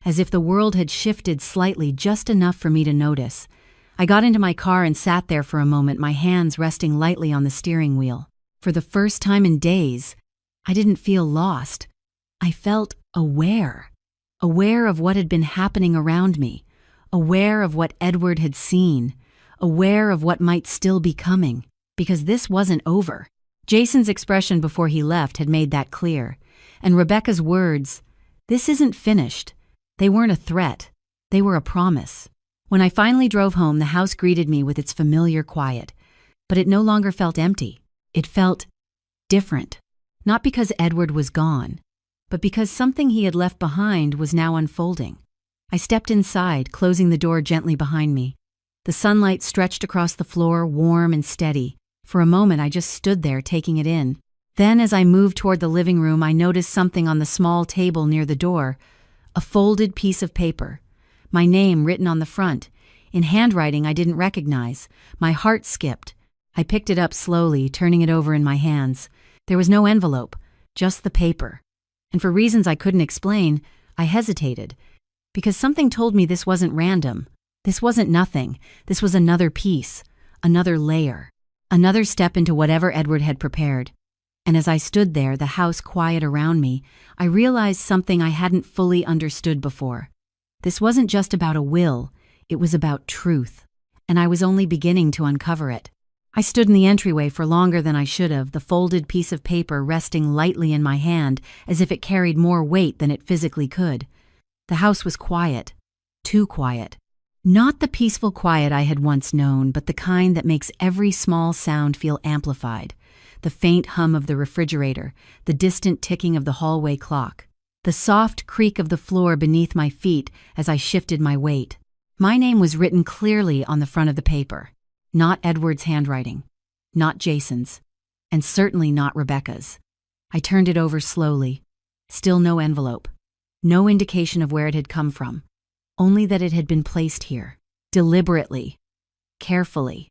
S1: As if the world had shifted slightly, just enough for me to notice. I got into my car and sat there for a moment, my hands resting lightly on the steering wheel. For the first time in days, I didn't feel lost. I felt aware. Aware of what had been happening around me. Aware of what Edward had seen. Aware of what might still be coming. Because this wasn't over. Jason's expression before he left had made that clear. And Rebecca's words, this isn't finished. They weren't a threat. They were a promise. When I finally drove home, the house greeted me with its familiar quiet. But it no longer felt empty. It felt different. Not because Edward was gone, but because something he had left behind was now unfolding. I stepped inside, closing the door gently behind me. The sunlight stretched across the floor, warm and steady. For a moment, I just stood there, taking it in. Then, as I moved toward the living room, I noticed something on the small table near the door. A folded piece of paper. My name written on the front, in handwriting I didn't recognize. My heart skipped. I picked it up slowly, turning it over in my hands. There was no envelope, just the paper. And for reasons I couldn't explain, I hesitated. Because something told me this wasn't random. This wasn't nothing. This was another piece, another layer, another step into whatever Edward had prepared. And as I stood there, the house quiet around me, I realized something I hadn't fully understood before. This wasn't just about a will, it was about truth. And I was only beginning to uncover it. I stood in the entryway for longer than I should have, the folded piece of paper resting lightly in my hand as if it carried more weight than it physically could. The house was quiet, too quiet. Not the peaceful quiet I had once known, but the kind that makes every small sound feel amplified. The faint hum of the refrigerator, the distant ticking of the hallway clock, the soft creak of the floor beneath my feet as I shifted my weight. My name was written clearly on the front of the paper. Not Edward's handwriting, not Jason's, and certainly not Rebecca's. I turned it over slowly. Still no envelope. No indication of where it had come from. Only that it had been placed here, deliberately, carefully.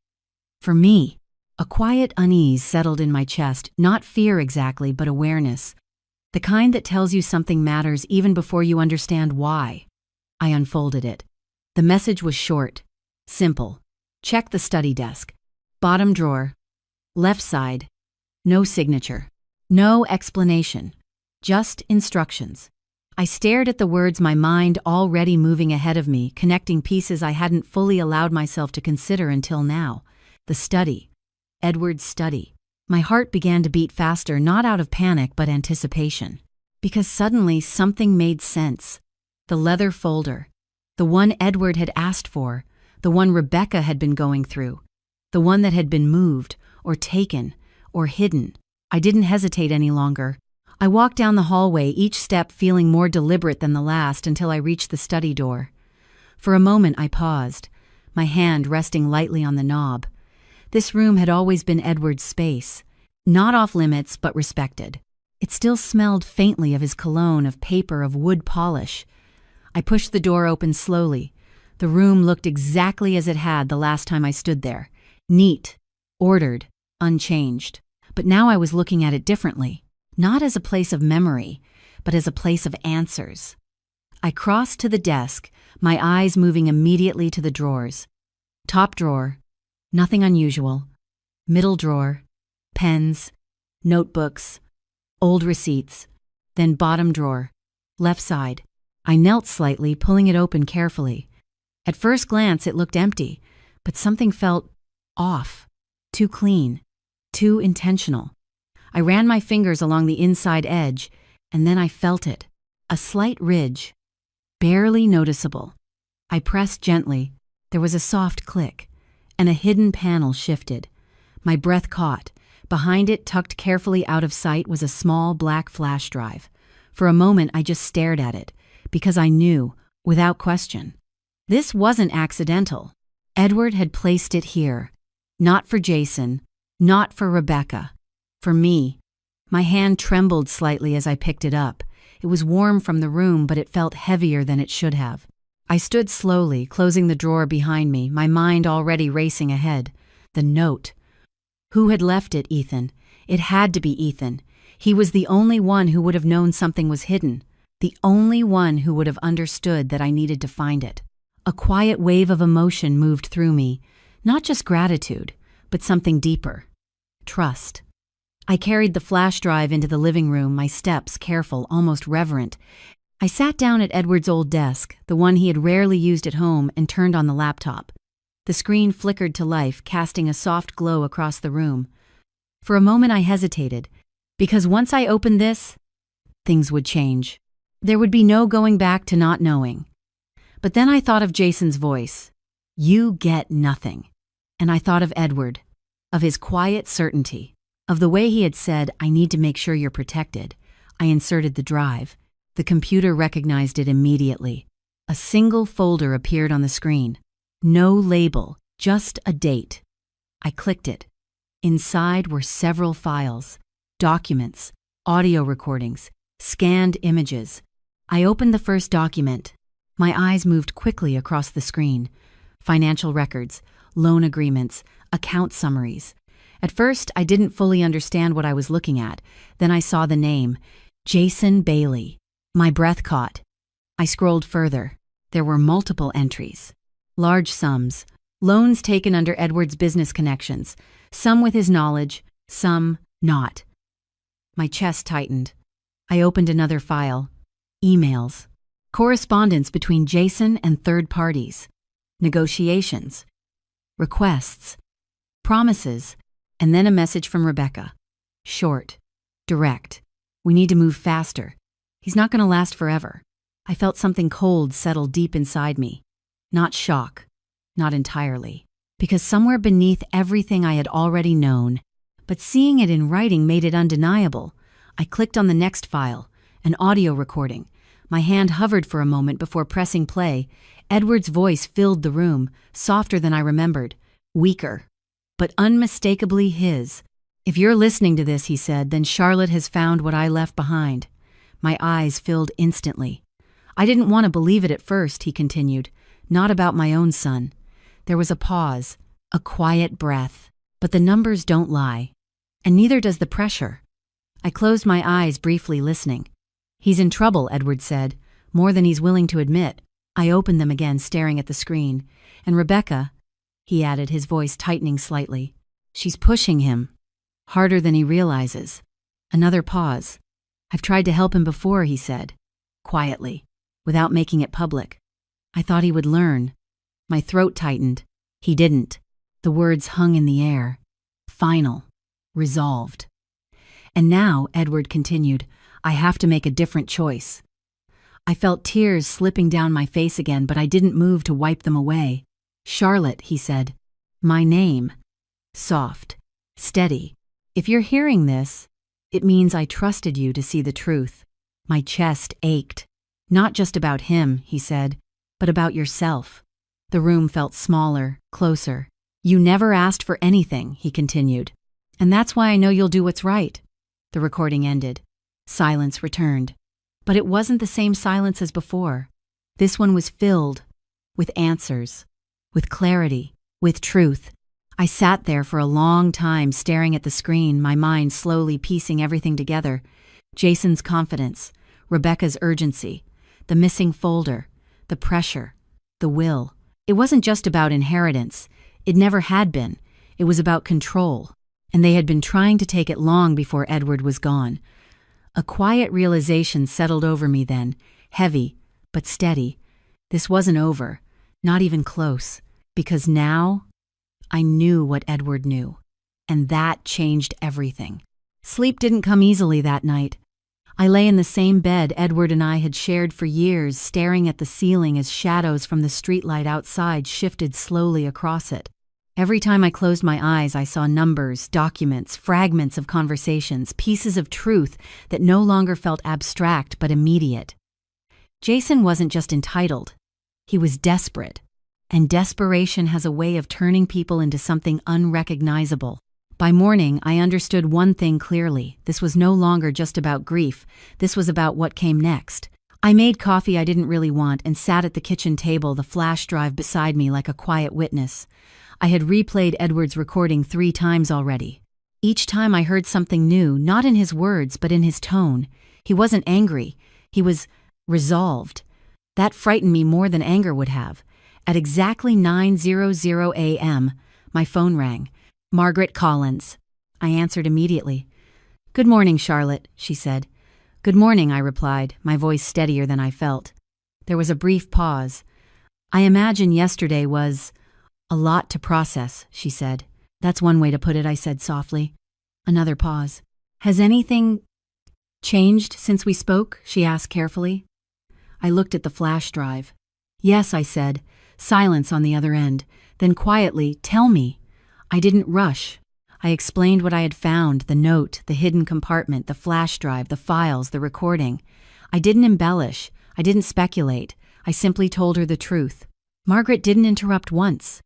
S1: For me, a quiet unease settled in my chest, not fear exactly, but awareness. The kind that tells you something matters even before you understand why. I unfolded it. The message was short, simple. Check the study desk. Bottom drawer. Left side. No signature. No explanation. Just instructions. I stared at the words, my mind already moving ahead of me, connecting pieces I hadn't fully allowed myself to consider until now. The study. Edward's study. My heart began to beat faster, not out of panic but anticipation. Because suddenly something made sense. The leather folder. The one Edward had asked for. The one Rebecca had been going through. The one that had been moved, or taken, or hidden. I didn't hesitate any longer. I walked down the hallway, each step feeling more deliberate than the last, until I reached the study door. For a moment I paused, my hand resting lightly on the knob. This room had always been Edward's space, not off limits but respected. It still smelled faintly of his cologne, of paper, of wood polish. I pushed the door open slowly. The room looked exactly as it had the last time I stood there. Neat, ordered, unchanged. But now I was looking at it differently. Not as a place of memory, but as a place of answers. I crossed to the desk, my eyes moving immediately to the drawers. Top drawer, nothing unusual. Middle drawer, pens, notebooks, old receipts. Then bottom drawer, left side. I knelt slightly, pulling it open carefully. At first glance it looked empty, but something felt off, too clean, too intentional. I ran my fingers along the inside edge, and then I felt it. A slight ridge, barely noticeable. I pressed gently. There was a soft click, and a hidden panel shifted. My breath caught. Behind it, tucked carefully out of sight, was a small black flash drive. For a moment, I just stared at it, because I knew, without question. This wasn't accidental. Edward had placed it here. Not for Jason, not for Rebecca. For me. My hand trembled slightly as I picked it up. It was warm from the room, but it felt heavier than it should have. I stood slowly, closing the drawer behind me, my mind already racing ahead. The note. Who had left it, Ethan? It had to be Ethan. He was the only one who would have known something was hidden. The only one who would have understood that I needed to find it. A quiet wave of emotion moved through me. Not just gratitude, but something deeper. Trust. I carried the flash drive into the living room, my steps careful, almost reverent. I sat down at Edward's old desk, the one he had rarely used at home, and turned on the laptop. The screen flickered to life, casting a soft glow across the room. For a moment I hesitated, because once I opened this, things would change. There would be no going back to not knowing. But then I thought of Jason's voice. You get nothing. And I thought of Edward, of his quiet certainty. Of the way he had said, I need to make sure you're protected. I inserted the drive. The computer recognized it immediately. A single folder appeared on the screen. No label, just a date. I clicked it. Inside were several files, documents, audio recordings, scanned images. I opened the first document. My eyes moved quickly across the screen. Financial records, loan agreements, account summaries. At first, I didn't fully understand what I was looking at. Then I saw the name, Jason Bailey. My breath caught. I scrolled further. There were multiple entries. Large sums, loans taken under Edward's business connections, some with his knowledge, some not. My chest tightened. I opened another file. Emails. Correspondence between Jason and third parties. Negotiations. Requests. Promises. And then a message from Rebecca. Short. Direct. We need to move faster. He's not going to last forever. I felt something cold settle deep inside me. Not shock. Not entirely. Because somewhere beneath everything I had already known, but seeing it in writing made it undeniable. I clicked on the next file, an audio recording. My hand hovered for a moment before pressing play. Edward's voice filled the room, softer than I remembered, weaker, but unmistakably his. "If you're listening to this," he said, "then Charlotte has found what I left behind." My eyes filled instantly. "I didn't want to believe it at first," he continued, "not about my own son." There was a pause, a quiet breath. But the numbers don't lie, and neither does the pressure. I closed my eyes briefly, listening. "He's in trouble," Edward said, "more than he's willing to admit." I opened them again, staring at the screen. "And Rebecca," he added, his voice tightening slightly, "she's pushing him. Harder than he realizes." Another pause. "I've tried to help him before," he said, quietly, without making it public. I thought he would learn. My throat tightened. He didn't. The words hung in the air. Final. Resolved. "And now," Edward continued, "I have to make a different choice." I felt tears slipping down my face again, but I didn't move to wipe them away. "Charlotte," he said. "My name." Soft. Steady. "If you're hearing this, it means I trusted you to see the truth." My chest ached. "Not just about him," he said, "but about yourself." The room felt smaller, closer. "You never asked for anything," he continued. "And that's why I know you'll do what's right." The recording ended. Silence returned. But it wasn't the same silence as before. This one was filled with answers, with clarity, with truth. I sat there for a long time, staring at the screen, my mind slowly piecing everything together. Jason's confidence, Rebecca's urgency, the missing folder, the pressure, the will. It wasn't just about inheritance. It never had been. It was about control. And they had been trying to take it long before Edward was gone. A quiet realization settled over me then, heavy, but steady. This wasn't over, not even close, because now I knew what Edward knew, and that changed everything. Sleep didn't come easily that night. I lay in the same bed Edward and I had shared for years, staring at the ceiling as shadows from the streetlight outside shifted slowly across it. Every time I closed my eyes, I saw numbers, documents, fragments of conversations, pieces of truth that no longer felt abstract but immediate. Jason wasn't just entitled. He was desperate. And desperation has a way of turning people into something unrecognizable. By morning, I understood one thing clearly. This was no longer just about grief. This was about what came next. I made coffee I didn't really want and sat at the kitchen table, the flash drive beside me like a quiet witness. I had replayed Edward's recording 3 times already. Each time I heard something new, not in his words, but in his tone. He wasn't angry. He was resolved. That frightened me more than anger would have. At exactly 9:00 a.m., my phone rang. Margaret Collins. I answered immediately. "Good morning, Charlotte," she said. "Good morning," I replied, my voice steadier than I felt. There was a brief pause. "I imagine yesterday was a lot to process," she said. "That's one way to put it," I said softly. Another pause. "Has anything changed since we spoke?" she asked carefully. I looked at the flash drive. "Yes," I said. Silence on the other end. Then quietly, "Tell me." I didn't rush. I explained what I had found, the note, the hidden compartment, the flash drive, the files, the recording. I didn't embellish. I didn't speculate. I simply told her the truth. Margaret didn't interrupt once.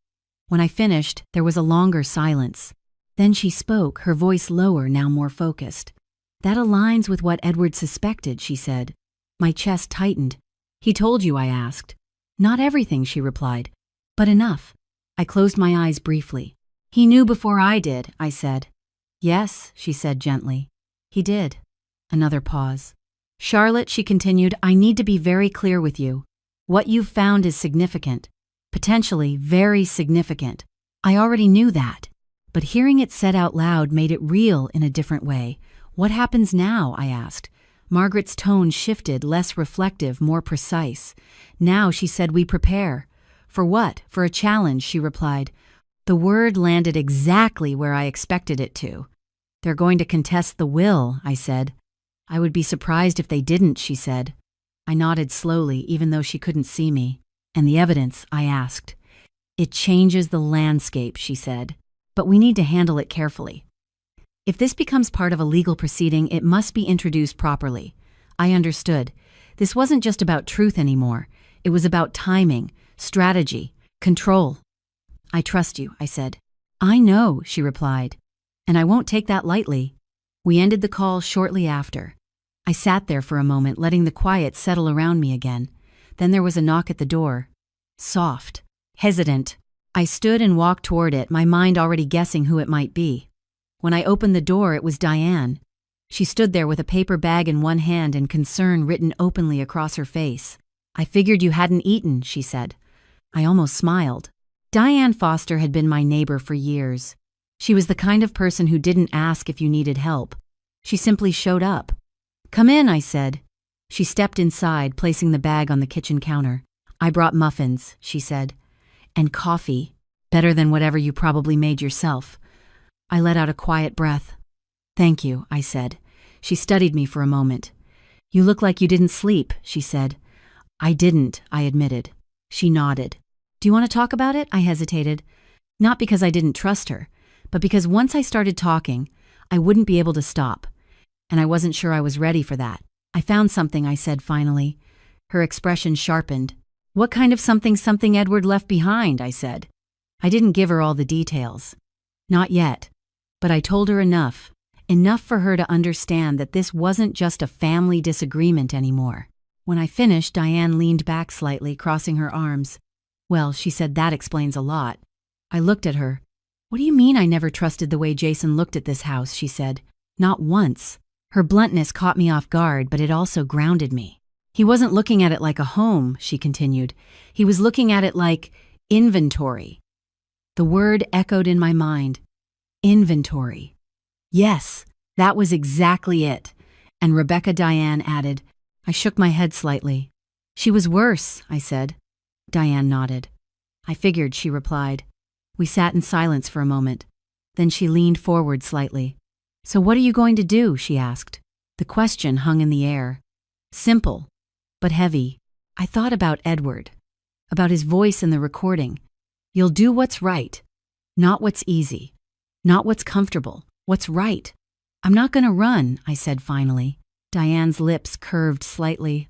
S1: When I finished, there was a longer silence. Then she spoke, her voice lower, now more focused. "That aligns with what Edward suspected," she said. My chest tightened. "He told you?" I asked. "Not everything," she replied, "but enough." I closed my eyes briefly. "He knew before I did," I said. "Yes," she said gently. "He did." Another pause. "Charlotte," she continued, "I need to be very clear with you. What you've found is significant. Potentially very significant. I already knew that. But hearing it said out loud made it real in a different way. "What happens now?" I asked. Margaret's tone shifted, less reflective, more precise. Now she said, "We prepare." "For what?" "For a challenge," she replied. The word landed exactly where I expected it to. "They're going to contest the will," I said. "I would be surprised if they didn't," she said. I nodded slowly, even though she couldn't see me. "And the evidence?" I asked. "It changes the landscape," she said. "But we need to handle it carefully. If this becomes part of a legal proceeding, it must be introduced properly." I understood. This wasn't just about truth anymore. It was about timing, strategy, control. "I trust you," I said. "I know," she replied. "And I won't take that lightly." We ended the call shortly after. I sat there for a moment, letting the quiet settle around me again. Then there was a knock at the door. Soft, hesitant. I stood and walked toward it, my mind already guessing who it might be. When I opened the door, it was Diane. She stood there with a paper bag in one hand and concern written openly across her face. "I figured you hadn't eaten," she said. I almost smiled. Diane Foster had been my neighbor for years. She was the kind of person who didn't ask if you needed help. She simply showed up. "Come in," I said. She stepped inside, placing the bag on the kitchen counter. "I brought muffins," she said. "And coffee. Better than whatever you probably made yourself." I let out a quiet breath. "Thank you," I said. She studied me for a moment. "You look like you didn't sleep," she said. "I didn't," I admitted. She nodded. "Do you want to talk about it?" I hesitated. Not because I didn't trust her, but because once I started talking, I wouldn't be able to stop. And I wasn't sure I was ready for that. "I found something," I said finally. Her expression sharpened. "What kind of something Edward left behind?" I said. I didn't give her all the details. Not yet. But I told her enough. Enough for her to understand that this wasn't just a family disagreement anymore. When I finished, Diane leaned back slightly, crossing her arms. "Well," she said, "that explains a lot." I looked at her. "What do you mean I never trusted the way Jason looked at this house?" she said. "Not once." Her bluntness caught me off guard, but it also grounded me. "He wasn't looking at it like a home," she continued. "He was looking at it like inventory." The word echoed in my mind. Inventory. Yes, that was exactly it. And Rebecca Diane added. I shook my head slightly. "She was worse," I said. Diane nodded. "I figured," she replied. We sat in silence for a moment. Then she leaned forward slightly. "So what are you going to do?" she asked. The question hung in the air. Simple, but heavy. I thought about Edward, about his voice in the recording. "You'll do what's right, not what's easy, not what's comfortable, what's right." "I'm not going to run," I said finally. Diane's lips curved slightly.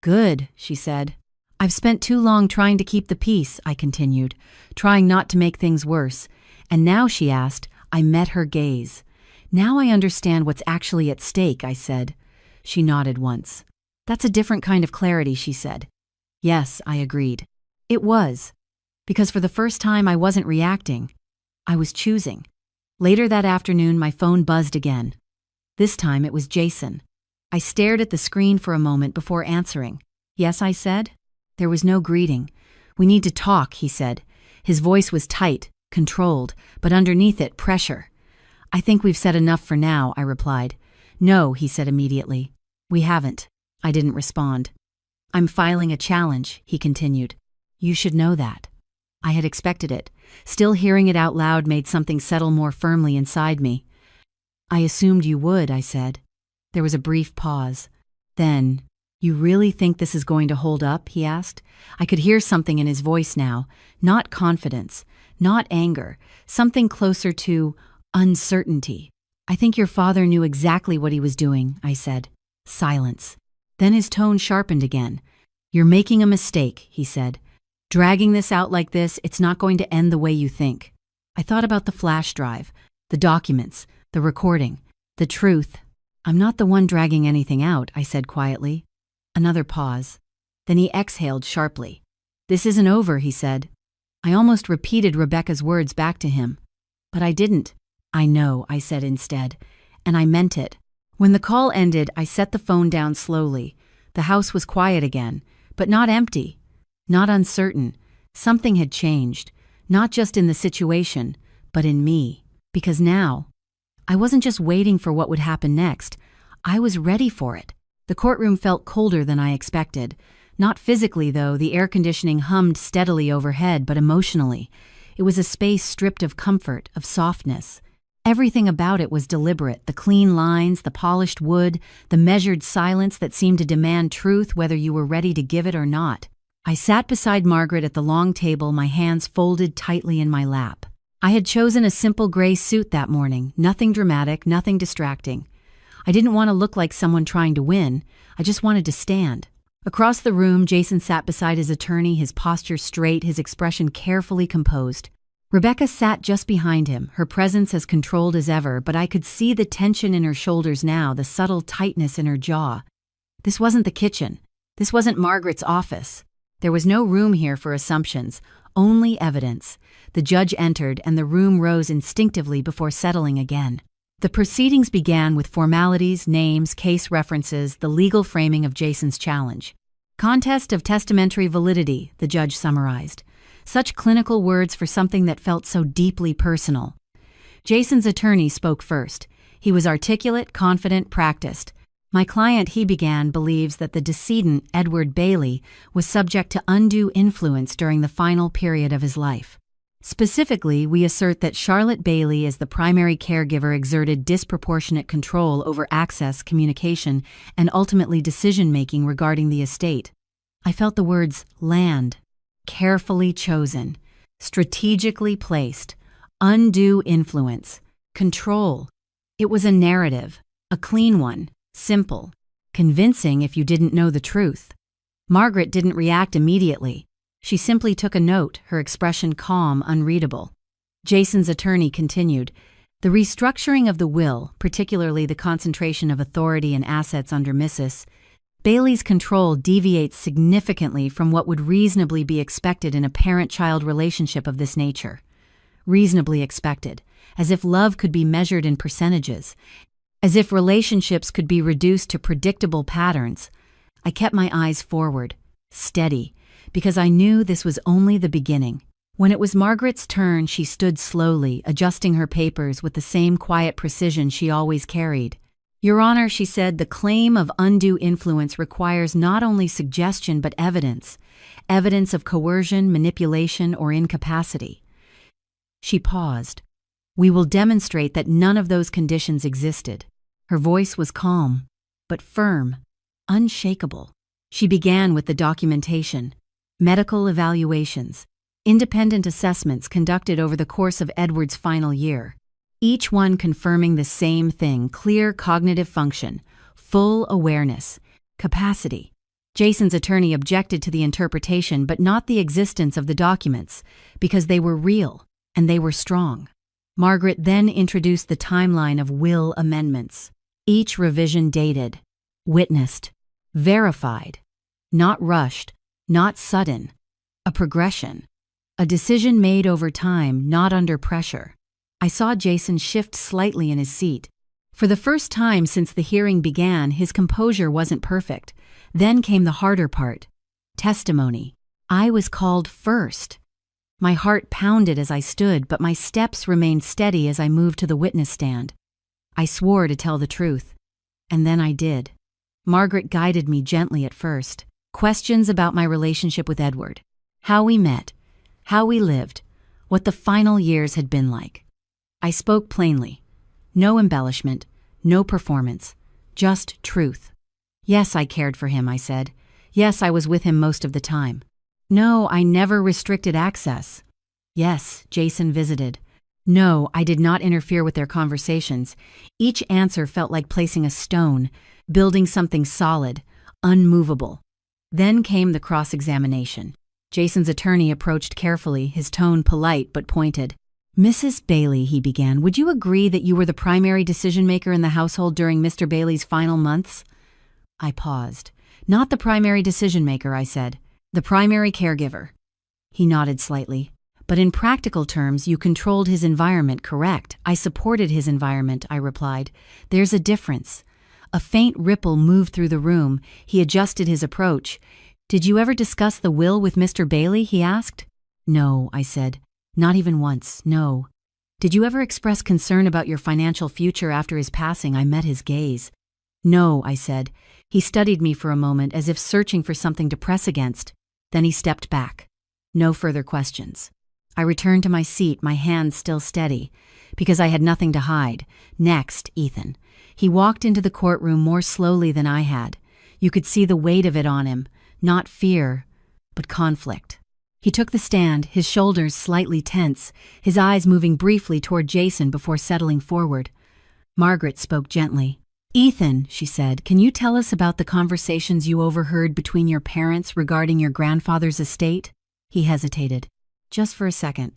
S1: "Good," she said. "I've spent too long trying to keep the peace," I continued, trying not to make things worse. "And now," she asked, I met her gaze. "Now I understand what's actually at stake," I said. She nodded once. "That's a different kind of clarity," she said. Yes, I agreed. It was. Because for the first time I wasn't reacting. I was choosing. Later that afternoon, my phone buzzed again. This time it was Jason. I stared at the screen for a moment before answering. "Yes," I said. There was no greeting. "We need to talk," he said. His voice was tight, controlled, but underneath it, pressure. "I think we've said enough for now," I replied. "No," he said immediately. "We haven't." I didn't respond. "I'm filing a challenge," he continued. "You should know that." I had expected it. Still hearing it out loud made something settle more firmly inside me. "I assumed you would," I said. There was a brief pause. Then, "You really think this is going to hold up?" he asked. I could hear something in his voice now. Not confidence, not anger, something closer to Uncertainty. I think your father knew exactly what he was doing, I said. Silence. Then his tone sharpened again. You're making a mistake, he said. Dragging this out like this, it's not going to end the way you think. I thought about the flash drive, the documents, the recording, the truth. I'm not the one dragging anything out, I said quietly. Another pause. Then he exhaled sharply. This isn't over, he said. I almost repeated Rebecca's words back to him. But I didn't. I know, I said instead. And I meant it. When the call ended, I set the phone down slowly. The house was quiet again, but not empty, not uncertain. Something had changed, not just in the situation, but in me. Because now, I wasn't just waiting for what would happen next. I was ready for it. The courtroom felt colder than I expected. Not physically, though. The air conditioning hummed steadily overhead, but emotionally. It was a space stripped of comfort, of softness. Everything about it was deliberate, the clean lines, the polished wood, the measured silence that seemed to demand truth whether you were ready to give it or not. I sat beside Margaret at the long table, my hands folded tightly in my lap. I had chosen a simple gray suit that morning, nothing dramatic, nothing distracting. I didn't want to look like someone trying to win, I just wanted to stand. Across the room, Jason sat beside his attorney, his posture straight, his expression carefully composed. Rebecca sat just behind him, her presence as controlled as ever, but I could see the tension in her shoulders now, the subtle tightness in her jaw. This wasn't the kitchen. This wasn't Margaret's office. There was no room here for assumptions, only evidence. The judge entered, and the room rose instinctively before settling again. The proceedings began with formalities, names, case references, the legal framing of Jason's challenge. Contest of testamentary validity, the judge summarized. Such clinical words for something that felt so deeply personal. Jason's attorney spoke first. He was articulate, confident, practiced. My client, he began, believes that the decedent, Edward Bailey, was subject to undue influence during the final period of his life. Specifically, we assert that Charlotte Bailey, as the primary caregiver, exerted disproportionate control over access, communication, and ultimately decision-making regarding the estate. I felt the words land, carefully chosen, strategically placed, undue influence, control. It was a narrative, a clean one, simple, convincing if you didn't know the truth. Margaret didn't react immediately. She simply took a note, her expression calm, unreadable. Jason's attorney continued, the restructuring of the will, particularly the concentration of authority and assets under Mrs. Bailey's control deviates significantly from what would reasonably be expected in a parent-child relationship of this nature. Reasonably expected, as if love could be measured in percentages, as if relationships could be reduced to predictable patterns. I kept my eyes forward, steady, because I knew this was only the beginning. When it was Margaret's turn, she stood slowly, adjusting her papers with the same quiet precision she always carried. Your Honor, she said, the claim of undue influence requires not only suggestion but evidence of coercion, manipulation, or incapacity. She paused. We will demonstrate that none of those conditions existed. Her voice was calm, but firm, unshakable. She began with the documentation, medical evaluations, independent assessments conducted over the course of Edward's final year. Each one confirming the same thing, clear cognitive function, full awareness, capacity. Jason's attorney objected to the interpretation but not the existence of the documents, because they were real and they were strong. Margaret then introduced the timeline of will amendments, each revision dated, witnessed, verified, not rushed, not sudden, a progression, a decision made over time, not under pressure. I saw Jason shift slightly in his seat. For the first time since the hearing began, his composure wasn't perfect. Then came the harder part. Testimony. I was called first. My heart pounded as I stood, but my steps remained steady as I moved to the witness stand. I swore to tell the truth. And then I did. Margaret guided me gently at first. Questions about my relationship with Edward. How we met. How we lived. What the final years had been like. I spoke plainly. No embellishment, no performance, just truth. Yes, I cared for him, I said. Yes, I was with him most of the time. No, I never restricted access. Yes, Jason visited. No, I did not interfere with their conversations. Each answer felt like placing a stone, building something solid, unmovable. Then came the cross-examination. Jason's attorney approached carefully, his tone polite but pointed. "Mrs. Bailey," he began, "would you agree that you were the primary decision-maker in the household during Mr. Bailey's final months?" I paused. "Not the primary decision-maker," I said. "The primary caregiver." He nodded slightly. "But in practical terms, you controlled his environment, correct?" "I supported his environment," I replied. "There's a difference." A faint ripple moved through the room. He adjusted his approach. "Did you ever discuss the will with Mr. Bailey?" he asked. "No," I said. "Not even once, no." "Did you ever express concern about your financial future after his passing?" I met his gaze. "No," I said. He studied me for a moment as if searching for something to press against. Then he stepped back. No further questions. I returned to my seat, my hands still steady, because I had nothing to hide. "Next, Ethan." He walked into the courtroom more slowly than I had. You could see the weight of it on him, not fear, but conflict. He took the stand, his shoulders slightly tense, his eyes moving briefly toward Jason before settling forward. Margaret spoke gently. "Ethan," she said, "can you tell us about the conversations you overheard between your parents regarding your grandfather's estate?" He hesitated. "Just for a second."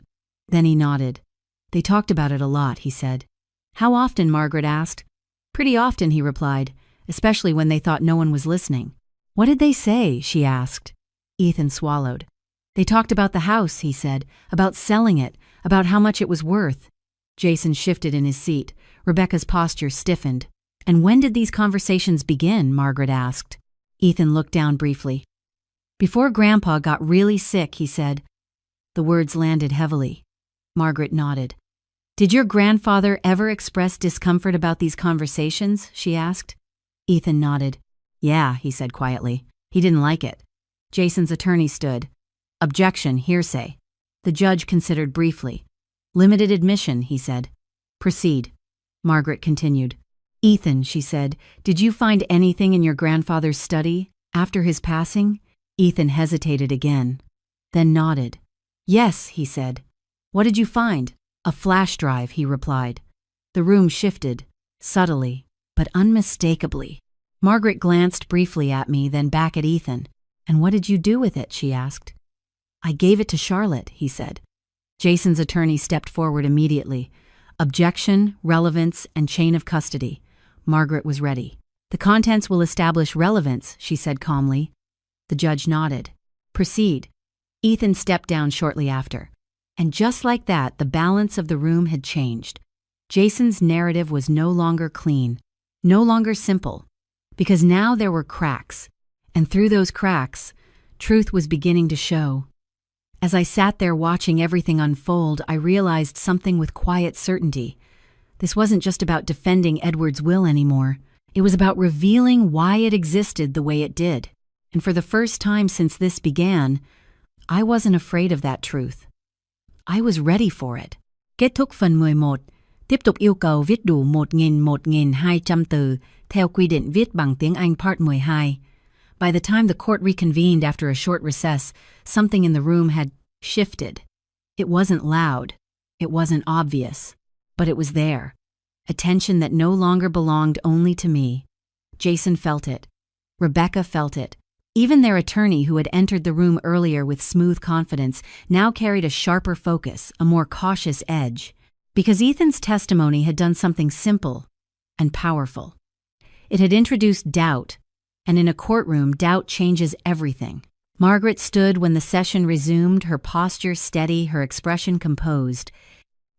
S1: Then he nodded. "They talked about it a lot," he said. "How often?" Margaret asked. "Pretty often," he replied, "especially when they thought no one was listening." "What did they say?" she asked. Ethan swallowed. "They talked about the house," he said, "about selling it, about how much it was worth." Jason shifted in his seat. Rebecca's posture stiffened. "And when did these conversations begin?" Margaret asked. Ethan looked down briefly. "Before Grandpa got really sick," he said. The words landed heavily. Margaret nodded. "Did your grandfather ever express discomfort about these conversations?" she asked. Ethan nodded. "Yeah," he said quietly. "He didn't like it." Jason's attorney stood. "Objection, hearsay." The judge considered briefly. "Limited admission," he said. "Proceed." Margaret continued. "Ethan," she said, "did you find anything in your grandfather's study after his passing?" Ethan hesitated again, then nodded. "Yes," he said. "What did you find?" "A flash drive," he replied. The room shifted, subtly, but unmistakably. Margaret glanced briefly at me, then back at Ethan. "And what did you do with it?" she asked. "I gave it to Charlotte," he said. Jason's attorney stepped forward immediately. Objection, relevance, and chain of custody. Margaret was ready. "The contents will establish relevance," she said calmly. The judge nodded. "Proceed." Ethan stepped down shortly after. And just like that, the balance of the room had changed. Jason's narrative was no longer clean, no longer simple, because now there were cracks. And through those cracks, truth was beginning to show. As I sat there watching everything unfold, I realized something with quiet certainty. This wasn't just about defending Edward's will anymore. It was about revealing why it existed the way it did. And for the first time since this began, I wasn't afraid of that truth. I was ready for it. Kết thúc phần 11. Tiếp tục yêu cầu viết đủ 1.200 từ, theo quy định viết bằng tiếng Anh Part 12. By the time the court reconvened after a short recess, something in the room had shifted. It wasn't loud. It wasn't obvious. But it was there. A tension that no longer belonged only to me. Jason felt it. Rebecca felt it. Even their attorney, who had entered the room earlier with smooth confidence, now carried a sharper focus, a more cautious edge. Because Ethan's testimony had done something simple and powerful. It had introduced doubt. And in a courtroom, doubt changes everything. Margaret stood when the session resumed, her posture steady, her expression composed.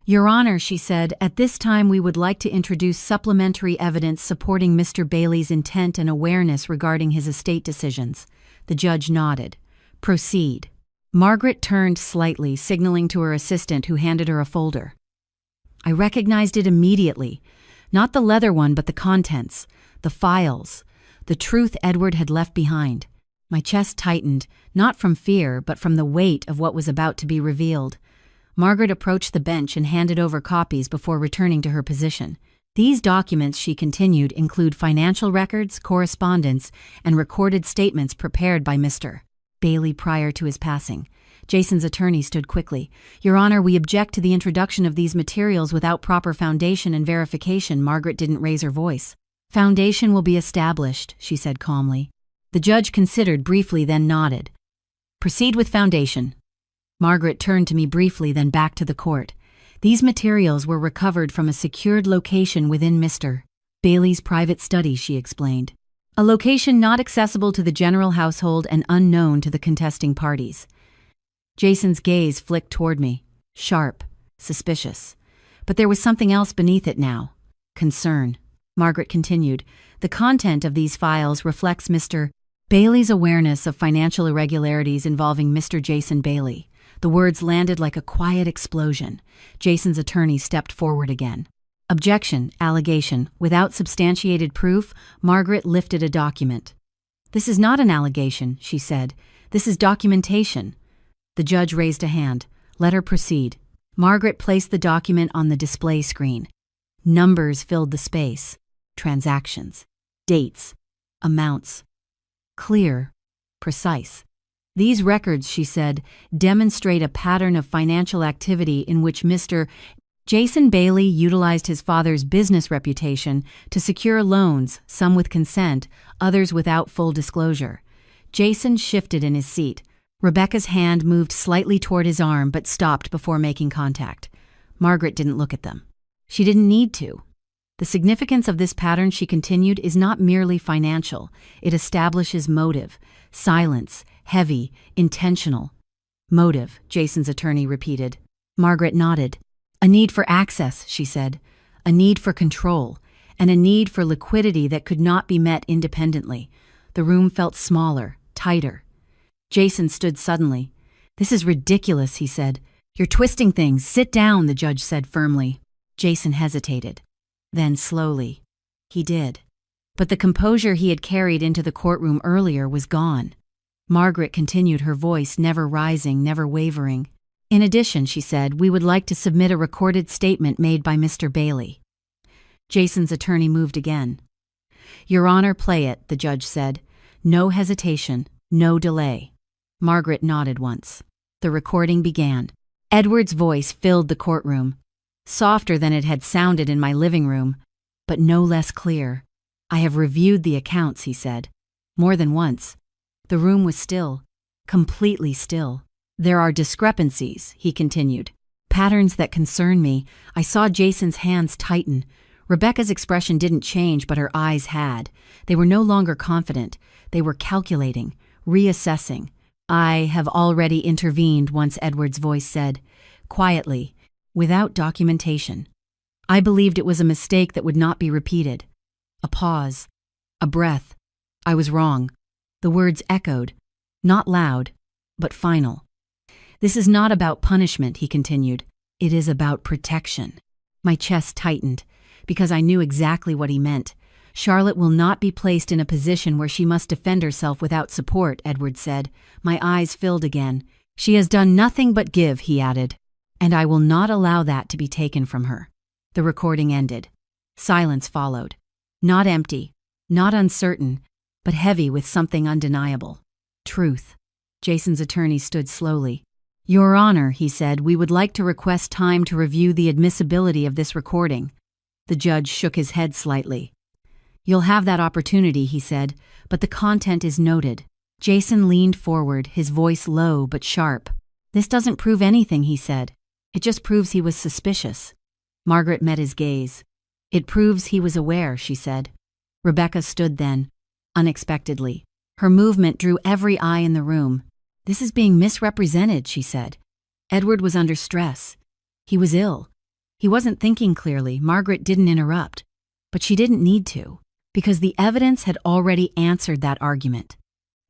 S1: "Your Honor," she said, "at this time we would like to introduce supplementary evidence supporting Mr. Bailey's intent and awareness regarding his estate decisions." The judge nodded. "Proceed." Margaret turned slightly, signaling to her assistant, who handed her a folder. I recognized it immediately. Not the leather one, but the contents, the files. The truth Edward had left behind. My chest tightened, not from fear, but from the weight of what was about to be revealed. Margaret approached the bench and handed over copies before returning to her position. "These documents," she continued, "include financial records, correspondence, and recorded statements prepared by Mr. Bailey prior to his passing. Jason's attorney stood quickly. Your Honor, we object to the introduction of these materials without proper foundation and verification. Margaret didn't raise her voice. Foundation will be established, she said calmly. The judge considered briefly, then nodded. Proceed with foundation. Margaret turned to me briefly, then back to the court. These materials were recovered from a secured location within Mr. Bailey's private study, she explained. A location not accessible to the general household and unknown to the contesting parties. Jason's gaze flicked toward me, sharp, suspicious. But there was something else beneath it now. Concern. Margaret continued, the content of these files reflects Mr. Bailey's awareness of financial irregularities involving Mr. Jason Bailey. The words landed like a quiet explosion. Jason's attorney stepped forward again. Objection, allegation. Without substantiated proof, Margaret lifted a document. This is not an allegation, she said. This is documentation. The judge raised a hand. Let her proceed. Margaret placed the document on the display screen. Numbers filled the space. Transactions. Dates. Amounts. Clear. Precise. These records, she said, demonstrate a pattern of financial activity in which Mr. Jason Bailey utilized his father's business reputation to secure loans, some with consent, others without full disclosure. Jason shifted in his seat. Rebecca's hand moved slightly toward his arm but stopped before making contact. Margaret didn't look at them. She didn't need to. The significance of this pattern, she continued, is not merely financial. It establishes motive. Silence. Heavy. Intentional. Motive, Jason's attorney repeated. Margaret nodded. A need for access, she said. A need for control. And a need for liquidity that could not be met independently. The room felt smaller, tighter. Jason stood suddenly. This is ridiculous, he said. You're twisting things. Sit down, the judge said firmly. Jason hesitated. Then slowly. He did. But the composure he had carried into the courtroom earlier was gone. Margaret continued, her voice never rising, never wavering. In addition, she said, we would like to submit a recorded statement made by Mr. Bailey. Jason's attorney moved again. Your Honor, play it, the judge said. No hesitation, no delay. Margaret nodded once. The recording began. Edward's voice filled the courtroom, softer than it had sounded in my living room, but no less clear. I have reviewed the accounts, he said. More than once. The room was still, completely still. There are discrepancies, he continued. Patterns that concern me. I saw Jason's hands tighten. Rebecca's expression didn't change, but her eyes had. They were no longer confident. They were calculating, reassessing. I have already intervened, once Edward's voice said, quietly, without documentation. I believed it was a mistake that would not be repeated. A pause. A breath. I was wrong. The words echoed, not loud, but final. This is not about punishment, he continued. It is about protection. My chest tightened, because I knew exactly what he meant. Charlotte will not be placed in a position where she must defend herself without support, Edward said. My eyes filled again. She has done nothing but give, he added. And I will not allow that to be taken from her. The recording ended. Silence followed. Not empty, not uncertain, but heavy with something undeniable. Truth. Jason's attorney stood slowly. Your Honor, he said, we would like to request time to review the admissibility of this recording. The judge shook his head slightly. You'll have that opportunity, he said, but the content is noted. Jason leaned forward, his voice low but sharp. This doesn't prove anything, he said. It just proves he was suspicious. Margaret met his gaze. It proves he was aware, she said. Rebecca stood then, unexpectedly. Her movement drew every eye in the room. This is being misrepresented, she said. Edward was under stress. He was ill. He wasn't thinking clearly. Margaret didn't interrupt. But she didn't need to, because the evidence had already answered that argument.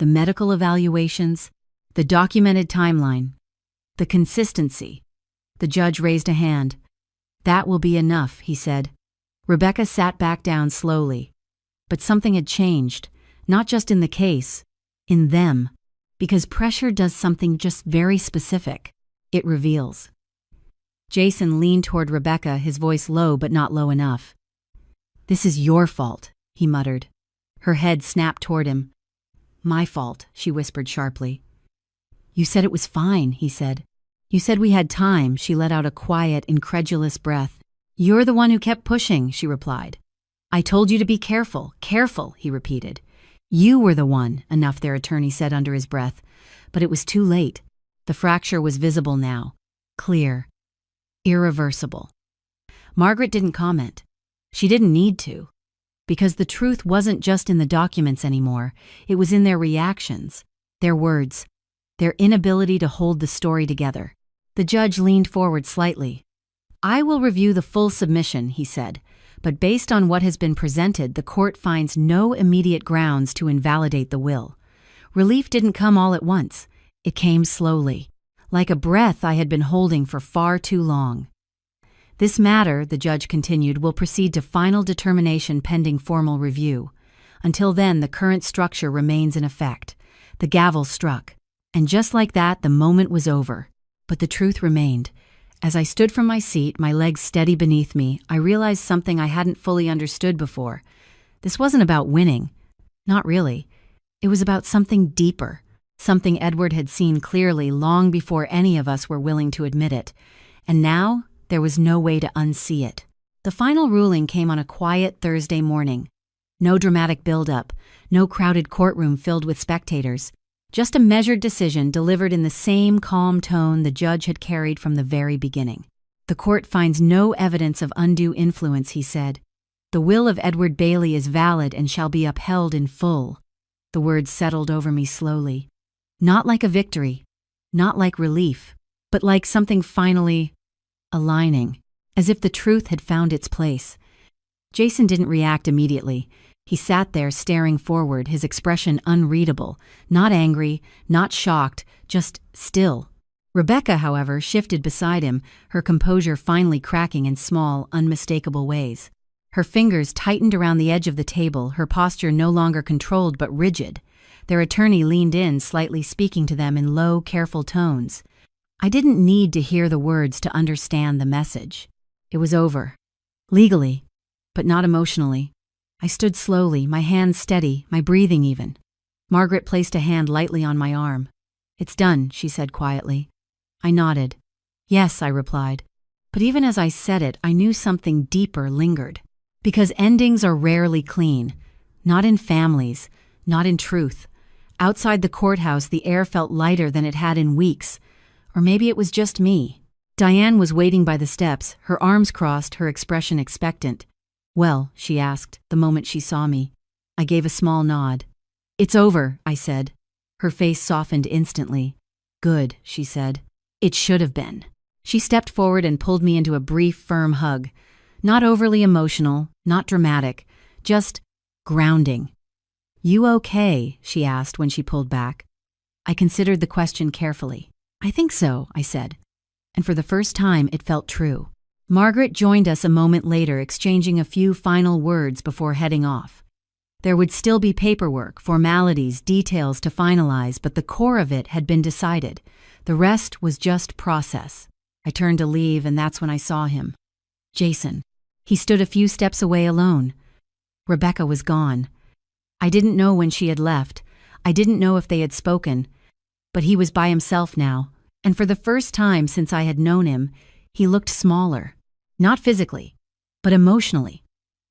S1: The medical evaluations, the documented timeline, the consistency. The judge raised a hand. That will be enough, he said. Rebecca sat back down slowly. But something had changed, not just in the case, in them, because pressure does something just very specific. It reveals. Jason leaned toward Rebecca, his voice low but not low enough. This is your fault, he muttered. Her head snapped toward him. My fault, she whispered sharply. You said it was fine, he said. You said we had time, she let out a quiet, incredulous breath. You're the one who kept pushing, she replied. I told you to be careful, careful, he repeated. You were the one, enough, their attorney said under his breath. But it was too late. The fracture was visible now. Clear. Irreversible. Margaret didn't comment. She didn't need to. Because the truth wasn't just in the documents anymore. It was in their reactions, their words, their inability to hold the story together. The judge leaned forward slightly. I will review the full submission, he said, but based on what has been presented, the court finds no immediate grounds to invalidate the will. Relief didn't come all at once. It came slowly, like a breath I had been holding for far too long. This matter, the judge continued, will proceed to final determination pending formal review. Until then, the current structure remains in effect. The gavel struck. And just like that, the moment was over. But the truth remained. As I stood from my seat, my legs steady beneath me, I realized something I hadn't fully understood before. This wasn't about winning. Not really. It was about something deeper. Something Edward had seen clearly long before any of us were willing to admit it. And now, there was no way to unsee it. The final ruling came on a quiet Thursday morning. No dramatic build-up, no crowded courtroom filled with spectators. Just a measured decision delivered in the same calm tone the judge had carried from the very beginning. The court finds no evidence of undue influence, he said. The will of Edward Bailey is valid and shall be upheld in full. The words settled over me slowly. Not like a victory, not like relief, but like something finally aligning, as if the truth had found its place. Jason didn't react immediately. He sat there staring forward, his expression unreadable, not angry, not shocked, just still. Rebecca, however, shifted beside him, her composure finally cracking in small, unmistakable ways. Her fingers tightened around the edge of the table, her posture no longer controlled but rigid. Their attorney leaned in, slightly speaking to them in low, careful tones. I didn't need to hear the words to understand the message. It was over. Legally, but not emotionally. I stood slowly, my hands steady, my breathing even. Margaret placed a hand lightly on my arm. It's done, she said quietly. I nodded. Yes, I replied. But even as I said it, I knew something deeper lingered. Because endings are rarely clean. Not in families, not in truth. Outside the courthouse, the air felt lighter than it had in weeks. Or maybe it was just me. Diane was waiting by the steps, her arms crossed, her expression expectant. Well, she asked, the moment she saw me. I gave a small nod. It's over, I said. Her face softened instantly. Good, she said. It should have been. She stepped forward and pulled me into a brief, firm hug. Not overly emotional, not dramatic, just grounding. You okay? She asked when she pulled back. I considered the question carefully. I think so, I said. And for the first time, it felt true. Margaret joined us a moment later, exchanging a few final words before heading off. There would still be paperwork, formalities, details to finalize, but the core of it had been decided. The rest was just process. I turned to leave, and that's when I saw him. Jason. He stood a few steps away alone. Rebecca was gone. I didn't know when she had left. I didn't know if they had spoken. But he was by himself now, and for the first time since I had known him, he looked smaller. Not physically, but emotionally,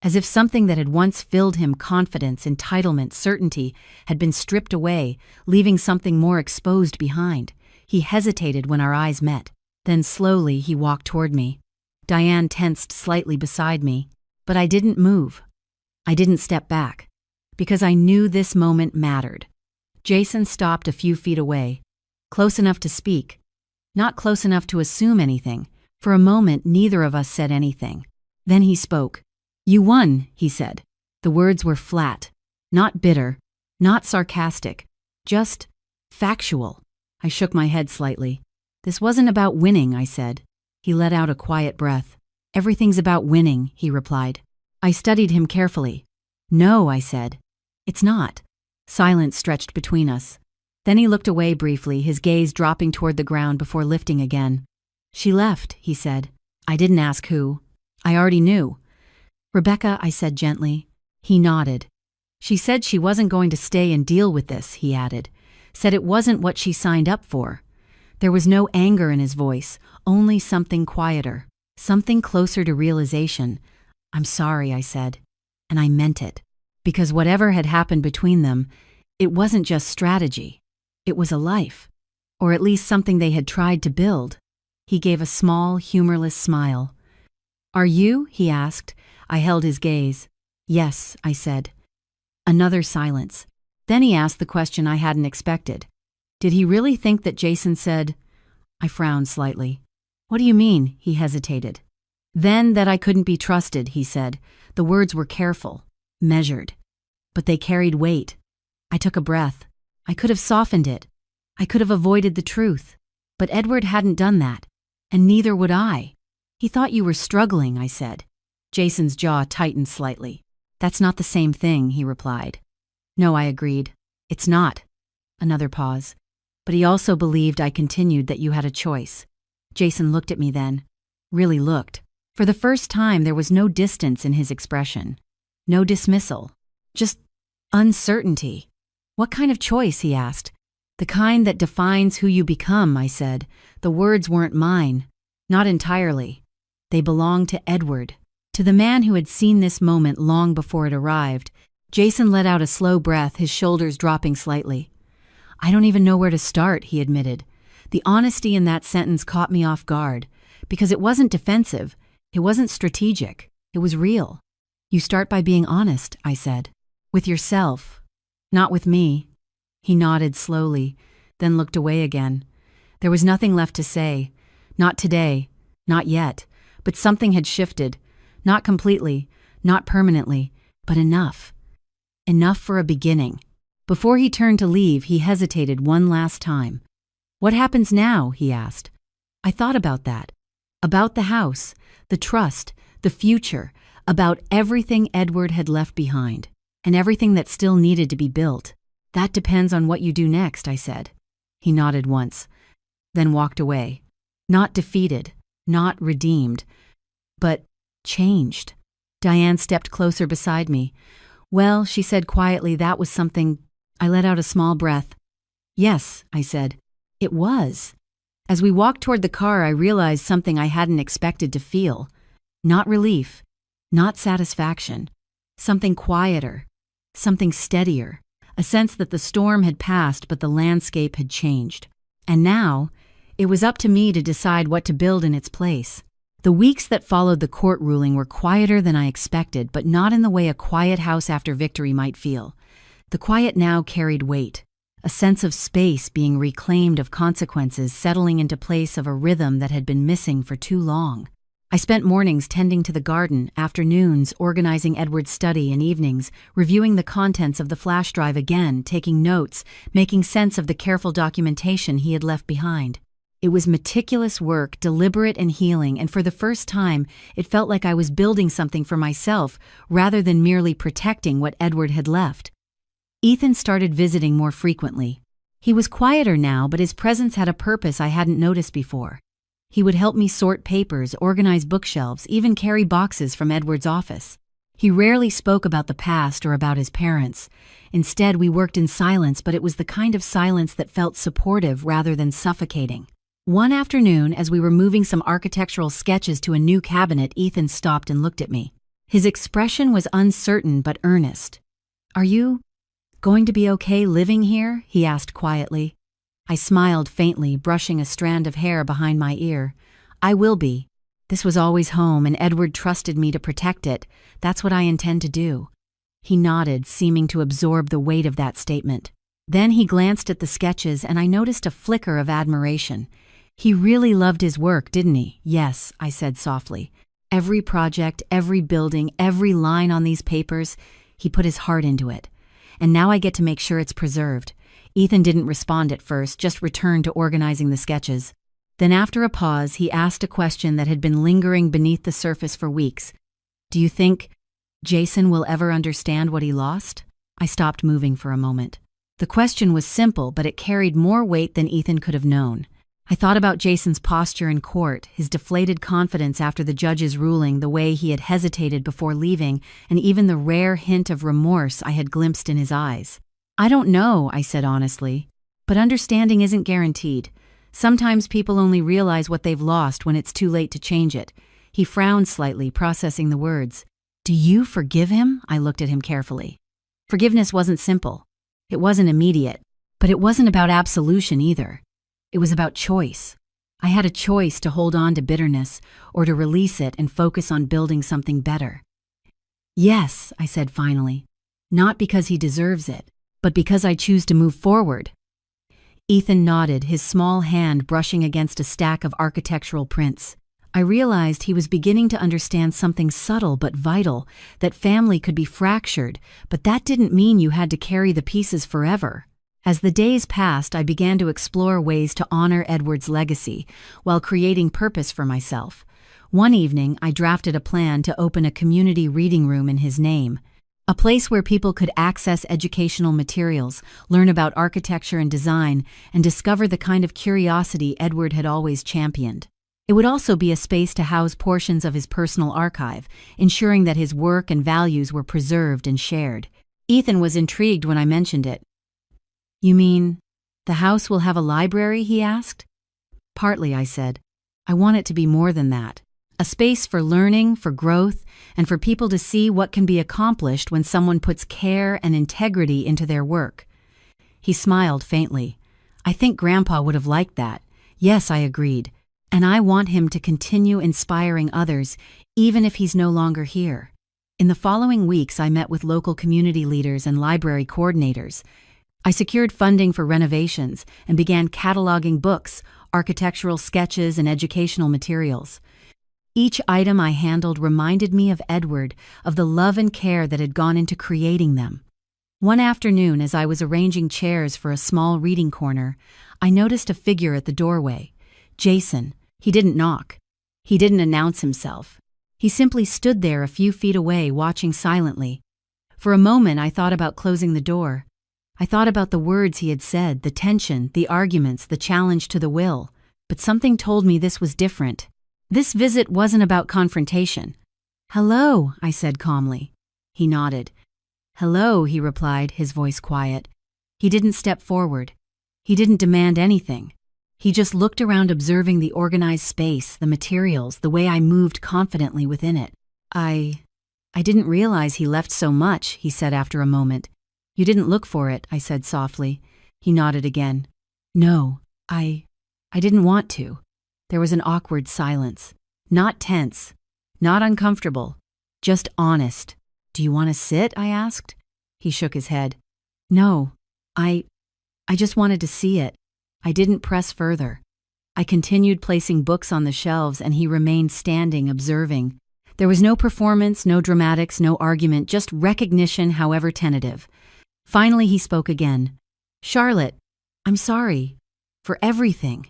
S1: as if something that had once filled him, confidence, entitlement, certainty, had been stripped away, leaving something more exposed behind. He hesitated when our eyes met. Then slowly he walked toward me. Diane tensed slightly beside me, but I didn't move. I didn't step back, because I knew this moment mattered. Jason stopped a few feet away, close enough to speak, not close enough to assume anything. For a moment, neither of us said anything. Then he spoke. You won, he said. The words were flat, not bitter, not sarcastic, just factual. I shook my head slightly. This wasn't about winning, I said. He let out a quiet breath. Everything's about winning, he replied. I studied him carefully. No, I said. It's not. Silence stretched between us. Then he looked away briefly, his gaze dropping toward the ground before lifting again. She left, he said. I didn't ask who. I already knew. Rebecca, I said gently. He nodded. She said she wasn't going to stay and deal with this, he added. said it wasn't what she signed up for. There was no anger in his voice, only something quieter, something closer to realization. "I'm sorry," I said, and I meant it, because whatever had happened between them, it wasn't just strategy. It was a life, or at least something they had tried to build. He gave a small, humorless smile. "Are you?" he asked. I held his gaze. "Yes," I said. Another silence. Then he asked the question I hadn't expected. Did he really think that Jason said? I frowned slightly. "What do you mean?" He hesitated. "Then that I couldn't be trusted," he said. The words were careful, measured, but they carried weight. I took a breath. I could have softened it. I could have avoided the truth. But Edward hadn't done that, and neither would I. "He thought you were struggling," I said. Jason's jaw tightened slightly. "That's not the same thing," he replied. "No," I agreed. "It's not." Another pause. "But he also believed," I continued, "that you had a choice." Jason looked at me then. Really looked. For the first time, there was no distance in his expression. No dismissal. Just uncertainty. "What kind of choice?" he asked. "The kind that defines who you become," I said. The words weren't mine. Not entirely. They belonged to Edward. To the man who had seen this moment long before it arrived. Jason let out a slow breath, his shoulders dropping slightly. "I don't even know where to start," he admitted. The honesty in that sentence caught me off guard, because it wasn't defensive, it wasn't strategic, it was real. "You start by being honest," I said. "With yourself. Not with me." He nodded slowly, then looked away again. There was nothing left to say. Not today, not yet, but something had shifted. Not completely, not permanently, but enough. Enough for a beginning. Before he turned to leave, he hesitated one last time. "What happens now?" he asked. I thought about that. About the house, the trust, the future, about everything Edward had left behind, and everything that still needed to be built. "That depends on what you do next," I said. He nodded once, then walked away. Not defeated, not redeemed, but changed. Diane stepped closer beside me. "Well," she said quietly, "that was something." I let out a small breath. "Yes," I said. "It was." As we walked toward the car, I realized something I hadn't expected to feel. Not relief, not satisfaction. Something quieter, something steadier. A sense that the storm had passed but the landscape had changed. And now, it was up to me to decide what to build in its place. The weeks that followed the court ruling were quieter than I expected, but not in the way a quiet house after victory might feel. The quiet now carried weight, a sense of space being reclaimed, of consequences settling into place, of a rhythm that had been missing for too long. I spent mornings tending to the garden, afternoons organizing Edward's study, and evenings reviewing the contents of the flash drive again, taking notes, making sense of the careful documentation he had left behind. It was meticulous work, deliberate and healing, and for the first time, it felt like I was building something for myself rather than merely protecting what Edward had left. Ethan started visiting more frequently. He was quieter now, but his presence had a purpose I hadn't noticed before. He would help me sort papers, organize bookshelves, even carry boxes from Edward's office. He rarely spoke about the past or about his parents. Instead, we worked in silence, but it was the kind of silence that felt supportive rather than suffocating. One afternoon, as we were moving some architectural sketches to a new cabinet, Ethan stopped and looked at me. His expression was uncertain but earnest. "Are you going to be okay living here?" he asked quietly. I smiled faintly, brushing a strand of hair behind my ear. "I will be. This was always home, and Edward trusted me to protect it. That's what I intend to do." He nodded, seeming to absorb the weight of that statement. Then he glanced at the sketches, and I noticed a flicker of admiration. "He really loved his work, didn't he?" "Yes," I said softly. "Every project, every building, every line on these papers, he put his heart into it. And now I get to make sure it's preserved." Ethan didn't respond at first, just returned to organizing the sketches. Then after a pause, he asked a question that had been lingering beneath the surface for weeks. "Do you think Jason will ever understand what he lost?" I stopped moving for a moment. The question was simple, but it carried more weight than Ethan could have known. I thought about Jason's posture in court, his deflated confidence after the judge's ruling, the way he had hesitated before leaving, and even the rare hint of remorse I had glimpsed in his eyes. "I don't know," I said honestly, But understanding isn't guaranteed. Sometimes people only realize what they've lost when it's too late to change it. He frowned slightly, processing the words. Do you forgive him? I looked at him carefully. Forgiveness wasn't simple. It wasn't immediate. But it wasn't about absolution either. It was about choice. I had a choice to hold on to bitterness or to release it and focus on building something better. Yes, I said finally. Not because he deserves it, but because I choose to move forward. Ethan nodded, his small hand brushing against a stack of architectural prints. I realized he was beginning to understand something subtle but vital, that family could be fractured, but that didn't mean you had to carry the pieces forever. As the days passed, I began to explore ways to honor Edward's legacy while creating purpose for myself. One evening, I drafted a plan to open a community reading room in his name, a place where people could access educational materials, learn about architecture and design, and discover the kind of curiosity Edward had always championed. It would also be a space to house portions of his personal archive, ensuring that his work and values were preserved and shared. Ethan was intrigued when I mentioned it. You mean, the house will have a library, he asked? Partly, I said. I want it to be more than that. A space for learning, for growth, and for people to see what can be accomplished when someone puts care and integrity into their work. He smiled faintly. I think Grandpa would have liked that. Yes, I agreed. And I want him to continue inspiring others, even if he's no longer here. In the following weeks, I met with local community leaders and library coordinators. I secured funding for renovations and began cataloging books, architectural sketches, and educational materials. Each item I handled reminded me of Edward, of the love and care that had gone into creating them. One afternoon, as I was arranging chairs for a small reading corner, I noticed a figure at the doorway. Jason. He didn't knock. He didn't announce himself. He simply stood there a few feet away, watching silently. For a moment, I thought about closing the door. I thought about the words he had said, the tension, the arguments, the challenge to the will. But something told me this was different. This visit wasn't about confrontation. Hello, I said calmly. He nodded. Hello, he replied, his voice quiet. He didn't step forward. He didn't demand anything. He just looked around, observing the organized space, the materials, the way I moved confidently within it. I didn't realize he left so much, he said after a moment. You didn't look for it, I said softly. He nodded again. No, I didn't want to. There was an awkward silence. Not tense, not uncomfortable, just honest. Do you want to sit? I asked. He shook his head. No, I just wanted to see it. I didn't press further. I continued placing books on the shelves, and he remained standing, observing. There was no performance, no dramatics, no argument, just recognition, however tentative. Finally, he spoke again. Charlotte, I'm sorry. For everything.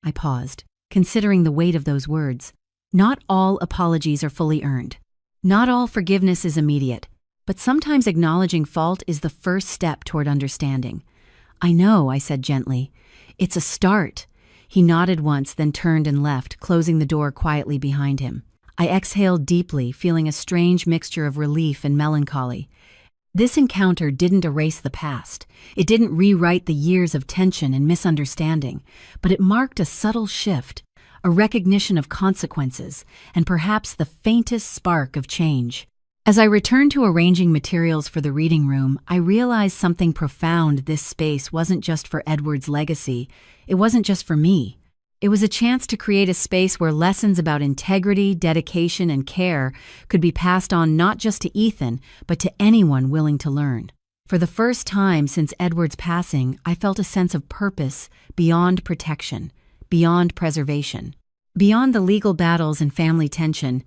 S1: I paused, considering the weight of those words. Not all apologies are fully earned. Not all forgiveness is immediate. But sometimes acknowledging fault is the first step toward understanding. I know, I said gently. It's a start. He nodded once, then turned and left, closing the door quietly behind him. I exhaled deeply, feeling a strange mixture of relief and melancholy. This encounter didn't erase the past. It didn't rewrite the years of tension and misunderstanding, but it marked a subtle shift, a recognition of consequences, and perhaps the faintest spark of change. As I returned to arranging materials for the reading room, I realized something profound. This space wasn't just for Edward's legacy. It wasn't just for me. It was a chance to create a space where lessons about integrity, dedication, and care could be passed on not just to Ethan, but to anyone willing to learn. For the first time since Edward's passing, I felt a sense of purpose beyond protection, beyond preservation. Beyond the legal battles and family tension,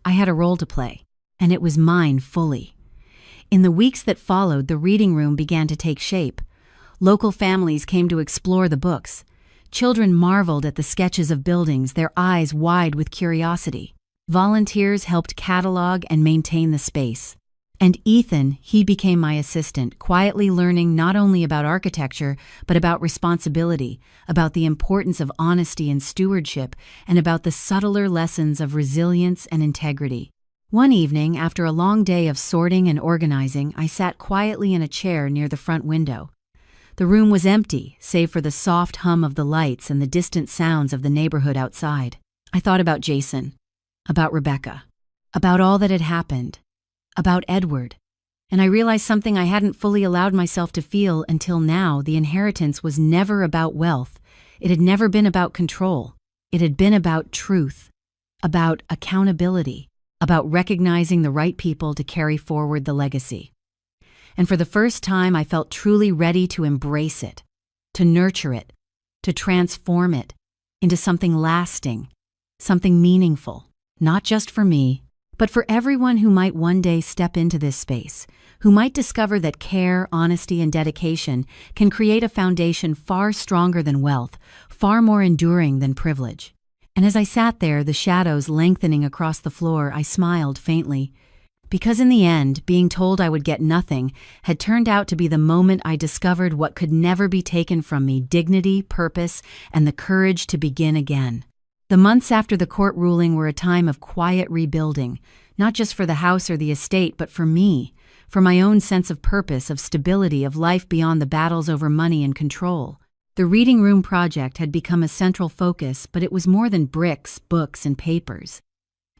S1: I had a role to play. And it was mine fully. In the weeks that followed, the reading room began to take shape. Local families came to explore the books. Children marveled at the sketches of buildings, their eyes wide with curiosity. Volunteers helped catalog and maintain the space. And Ethan, he became my assistant, quietly learning not only about architecture, but about responsibility, about the importance of honesty and stewardship, and about the subtler lessons of resilience and integrity. One evening, after a long day of sorting and organizing, I sat quietly in a chair near the front window. The room was empty, save for the soft hum of the lights and the distant sounds of the neighborhood outside. I thought about Jason, about Rebecca, about all that had happened, about Edward. And I realized something I hadn't fully allowed myself to feel until now. The inheritance was never about wealth. It had never been about control. It had been about truth, about accountability, about recognizing the right people to carry forward the legacy. And for the first time, I felt truly ready to embrace it, to nurture it, to transform it into something lasting, something meaningful, not just for me, but for everyone who might one day step into this space, who might discover that care, honesty, and dedication can create a foundation far stronger than wealth, far more enduring than privilege. And as I sat there, the shadows lengthening across the floor, I smiled faintly. Because in the end, being told I would get nothing had turned out to be the moment I discovered what could never be taken from me: dignity, purpose, and the courage to begin again. The months after the court ruling were a time of quiet rebuilding, not just for the house or the estate, but for me, for my own sense of purpose, of stability, of life beyond the battles over money and control. The Reading Room project had become a central focus, but it was more than bricks, books, and papers.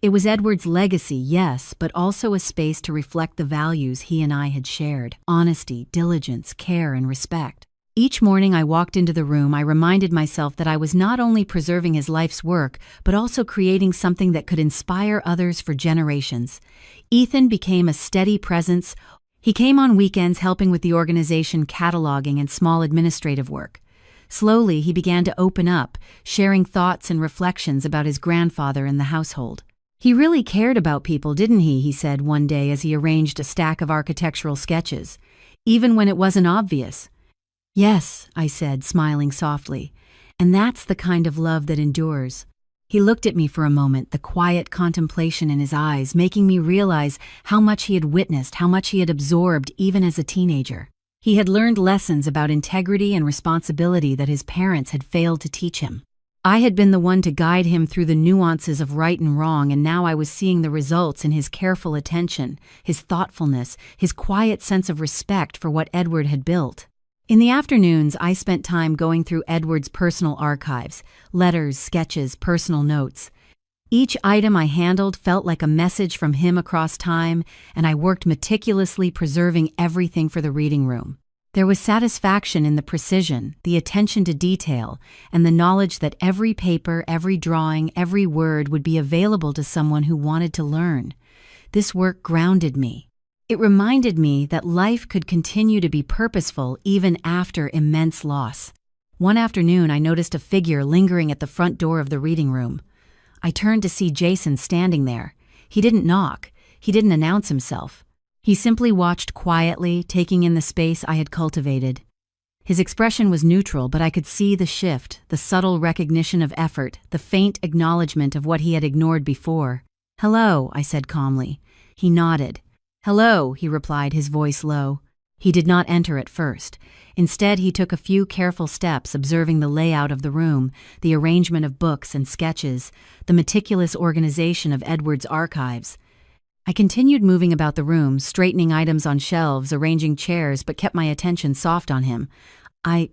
S1: It was Edward's legacy, yes, but also a space to reflect the values he and I had shared: honesty, diligence, care, and respect. Each morning I walked into the room, I reminded myself that I was not only preserving his life's work, but also creating something that could inspire others for generations. Ethan became a steady presence. He came on weekends helping with the organization, cataloging, and small administrative work. Slowly, he began to open up, sharing thoughts and reflections about his grandfather and the household. "He really cared about people, didn't he?" he said one day as he arranged a stack of architectural sketches, "even when it wasn't obvious." "Yes," I said, smiling softly, "and that's the kind of love that endures." He looked at me for a moment, the quiet contemplation in his eyes, making me realize how much he had witnessed, how much he had absorbed even as a teenager. He had learned lessons about integrity and responsibility that his parents had failed to teach him. I had been the one to guide him through the nuances of right and wrong, and now I was seeing the results in his careful attention, his thoughtfulness, his quiet sense of respect for what Edward had built. In the afternoons, I spent time going through Edward's personal archives: letters, sketches, personal notes. Each item I handled felt like a message from him across time, and I worked meticulously, preserving everything for the reading room. There was satisfaction in the precision, the attention to detail, and the knowledge that every paper, every drawing, every word would be available to someone who wanted to learn. This work grounded me. It reminded me that life could continue to be purposeful even after immense loss. One afternoon, I noticed a figure lingering at the front door of the reading room. I turned to see Jason standing there. He didn't knock. He didn't announce himself. He simply watched quietly, taking in the space I had cultivated. His expression was neutral, but I could see the shift, the subtle recognition of effort, the faint acknowledgement of what he had ignored before. "Hello," I said calmly. He nodded. "Hello," he replied, his voice low. He did not enter at first. Instead, he took a few careful steps, observing the layout of the room, the arrangement of books and sketches, the meticulous organization of Edward's archives. I continued moving about the room, straightening items on shelves, arranging chairs, but kept my attention soft on him. I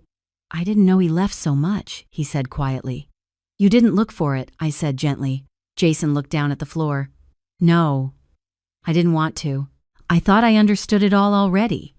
S1: didn't know he left so much," he said quietly. "You didn't look for it," I said gently. Jason looked down at the floor. "No, I didn't want to. I thought I understood it all already."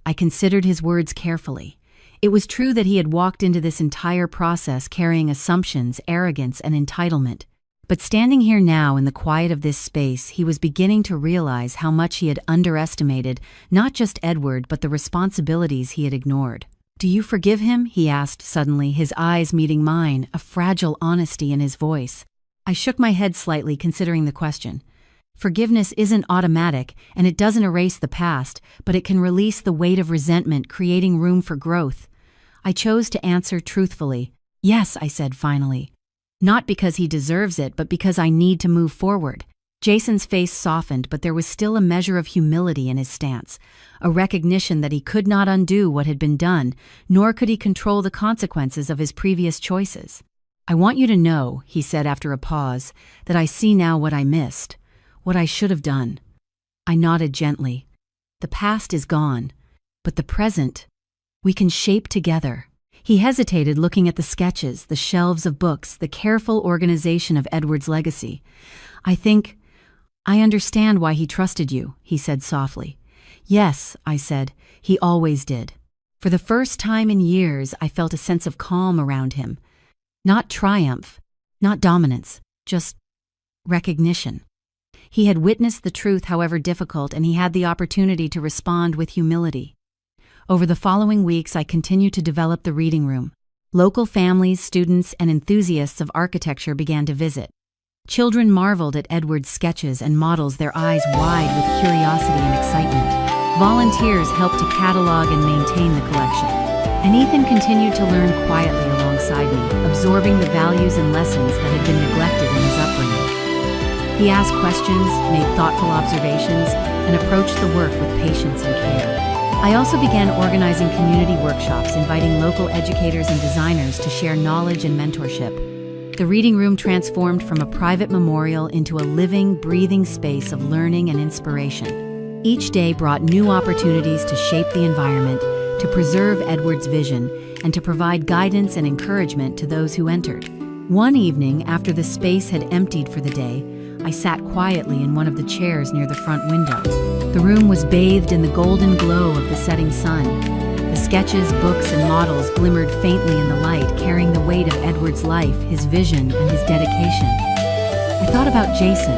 S1: I considered his words carefully. It was true that he had walked into this entire process carrying assumptions, arrogance, and entitlement. But standing here now in the quiet of this space, he was beginning to realize how much he had underestimated not just Edward, but the responsibilities he had ignored. "Do you forgive him?" he asked suddenly, his eyes meeting mine, a fragile honesty in his voice. I shook my head slightly, considering the question. Forgiveness isn't automatic, and it doesn't erase the past, but it can release the weight of resentment, creating room for growth. I chose to answer truthfully. "Yes," I said finally. "Not because he deserves it, but because I need to move forward." Jason's face softened, but there was still a measure of humility in his stance, a recognition that he could not undo what had been done, nor could he control the consequences of his previous choices. "I want you to know," he said after a pause, "that I see now what I missed. What I should have done." I nodded gently. "The past is gone, but the present, We can shape together. He hesitated, looking at the sketches, the shelves of books, the careful organization of Edward's legacy. I understand why he trusted you, he said softly. Yes, I said, he always did. For the first time in years, I felt a sense of calm around him. Not triumph, not dominance, just recognition. He had witnessed the truth, however difficult, and he had the opportunity to respond with humility. Over the following weeks, I continued to develop the reading room. Local families, students, and enthusiasts of architecture began to visit. Children marveled at Edward's sketches and models, their eyes wide with curiosity and excitement. Volunteers helped to catalog and maintain the collection. And Ethan continued to learn quietly alongside me, absorbing the values and lessons that had been neglected in his upbringing. He asked questions, made thoughtful observations, and approached the work with patience and care. I also began organizing community workshops, inviting local educators and designers to share knowledge and mentorship. The reading room transformed from a private memorial into a living, breathing space of learning and inspiration. Each day brought new opportunities to shape the environment, to preserve Edward's vision, and to provide guidance and encouragement to those who entered. One evening, after the space had emptied for the day, I sat quietly in one of the chairs near the front window. The room was bathed in the golden glow of the setting sun. The sketches, books, and models glimmered faintly in the light, carrying the weight of Edward's life, his vision, and his dedication. I thought about Jason,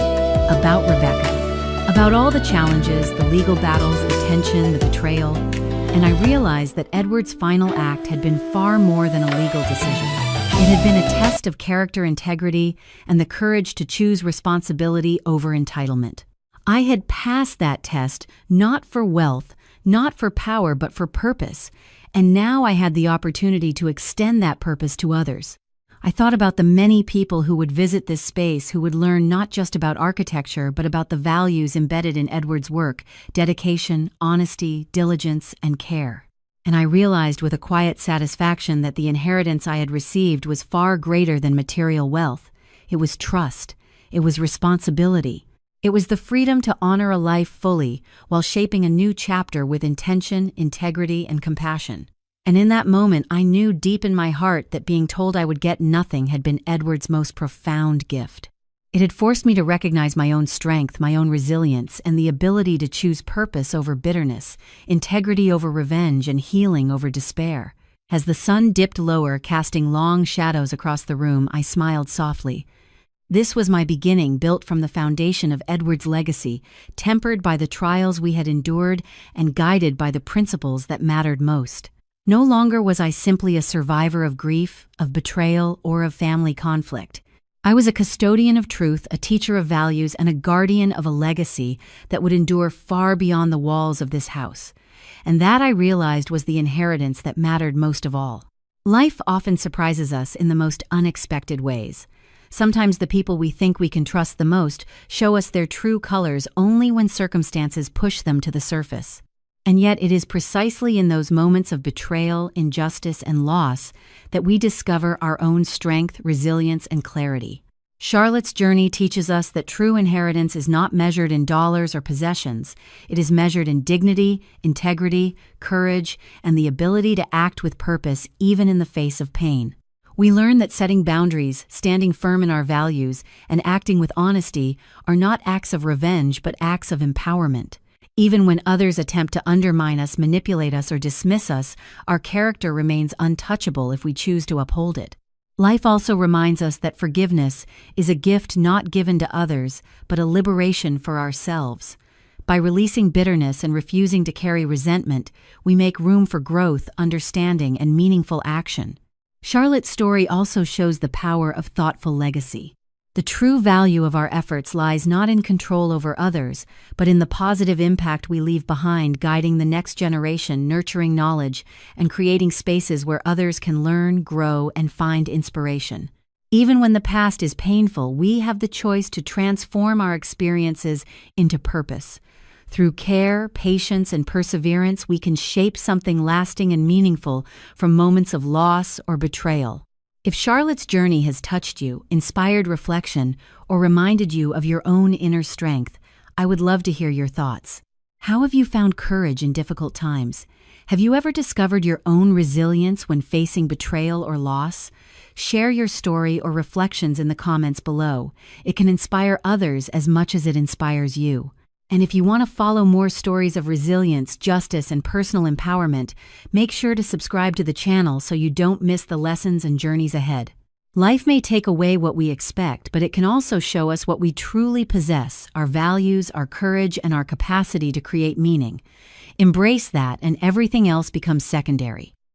S1: about Rebecca, about all the challenges, the legal battles, the tension, the betrayal, and I realized that Edward's final act had been far more than a legal decision. It had been a test of character integrity and the courage to choose responsibility over entitlement. I had passed that test not for wealth, not for power, but for purpose, and now I had the opportunity to extend that purpose to others. I thought about the many people who would visit this space, who would learn not just about architecture, but about the values embedded in Edward's work: dedication, honesty, diligence, and care. And I realized with a quiet satisfaction that the inheritance I had received was far greater than material wealth. It was trust. It was responsibility. It was the freedom to honor a life fully while shaping a new chapter with intention, integrity, and compassion. And in that moment, I knew deep in my heart that being told I would get nothing had been Edward's most profound gift. It had forced me to recognize my own strength, my own resilience, and the ability to choose purpose over bitterness, integrity over revenge, and healing over despair. As the sun dipped lower, casting long shadows across the room, I smiled softly. This was my beginning, built from the foundation of Edward's legacy, tempered by the trials we had endured and guided by the principles that mattered most. No longer was I simply a survivor of grief, of betrayal, or of family conflict. I was a custodian of truth, a teacher of values, and a guardian of a legacy that would endure far beyond the walls of this house. And that, I realized, was the inheritance that mattered most of all. Life often surprises us in the most unexpected ways. Sometimes the people we think we can trust the most show us their true colors only when circumstances push them to the surface. And yet it is precisely in those moments of betrayal, injustice, and loss that we discover our own strength, resilience, and clarity. Charlotte's journey teaches us that true inheritance is not measured in dollars or possessions. It is measured in dignity, integrity, courage, and the ability to act with purpose even in the face of pain. We learn that setting boundaries, standing firm in our values, and acting with honesty are not acts of revenge but acts of empowerment. Even when others attempt to undermine us, manipulate us, or dismiss us, our character remains untouchable if we choose to uphold it. Life also reminds us that forgiveness is a gift not given to others, but a liberation for ourselves. By releasing bitterness and refusing to carry resentment, we make room for growth, understanding, and meaningful action. Charlotte's story also shows the power of thoughtful legacy. The true value of our efforts lies not in control over others, but in the positive impact we leave behind, guiding the next generation, nurturing knowledge, and creating spaces where others can learn, grow, and find inspiration. Even when the past is painful, we have the choice to transform our experiences into purpose. Through care, patience, and perseverance, we can shape something lasting and meaningful from moments of loss or betrayal. If Charlotte's journey has touched you, inspired reflection, or reminded you of your own inner strength, I would love to hear your thoughts. How have you found courage in difficult times? Have you ever discovered your own resilience when facing betrayal or loss? Share your story or reflections in the comments below. It can inspire others as much as it inspires you. And if you want to follow more stories of resilience, justice, and personal empowerment, make sure to subscribe to the channel so you don't miss the lessons and journeys ahead. Life may take away what we expect, but it can also show us what we truly possess: our values, our courage, and our capacity to create meaning. Embrace that, and everything else becomes secondary.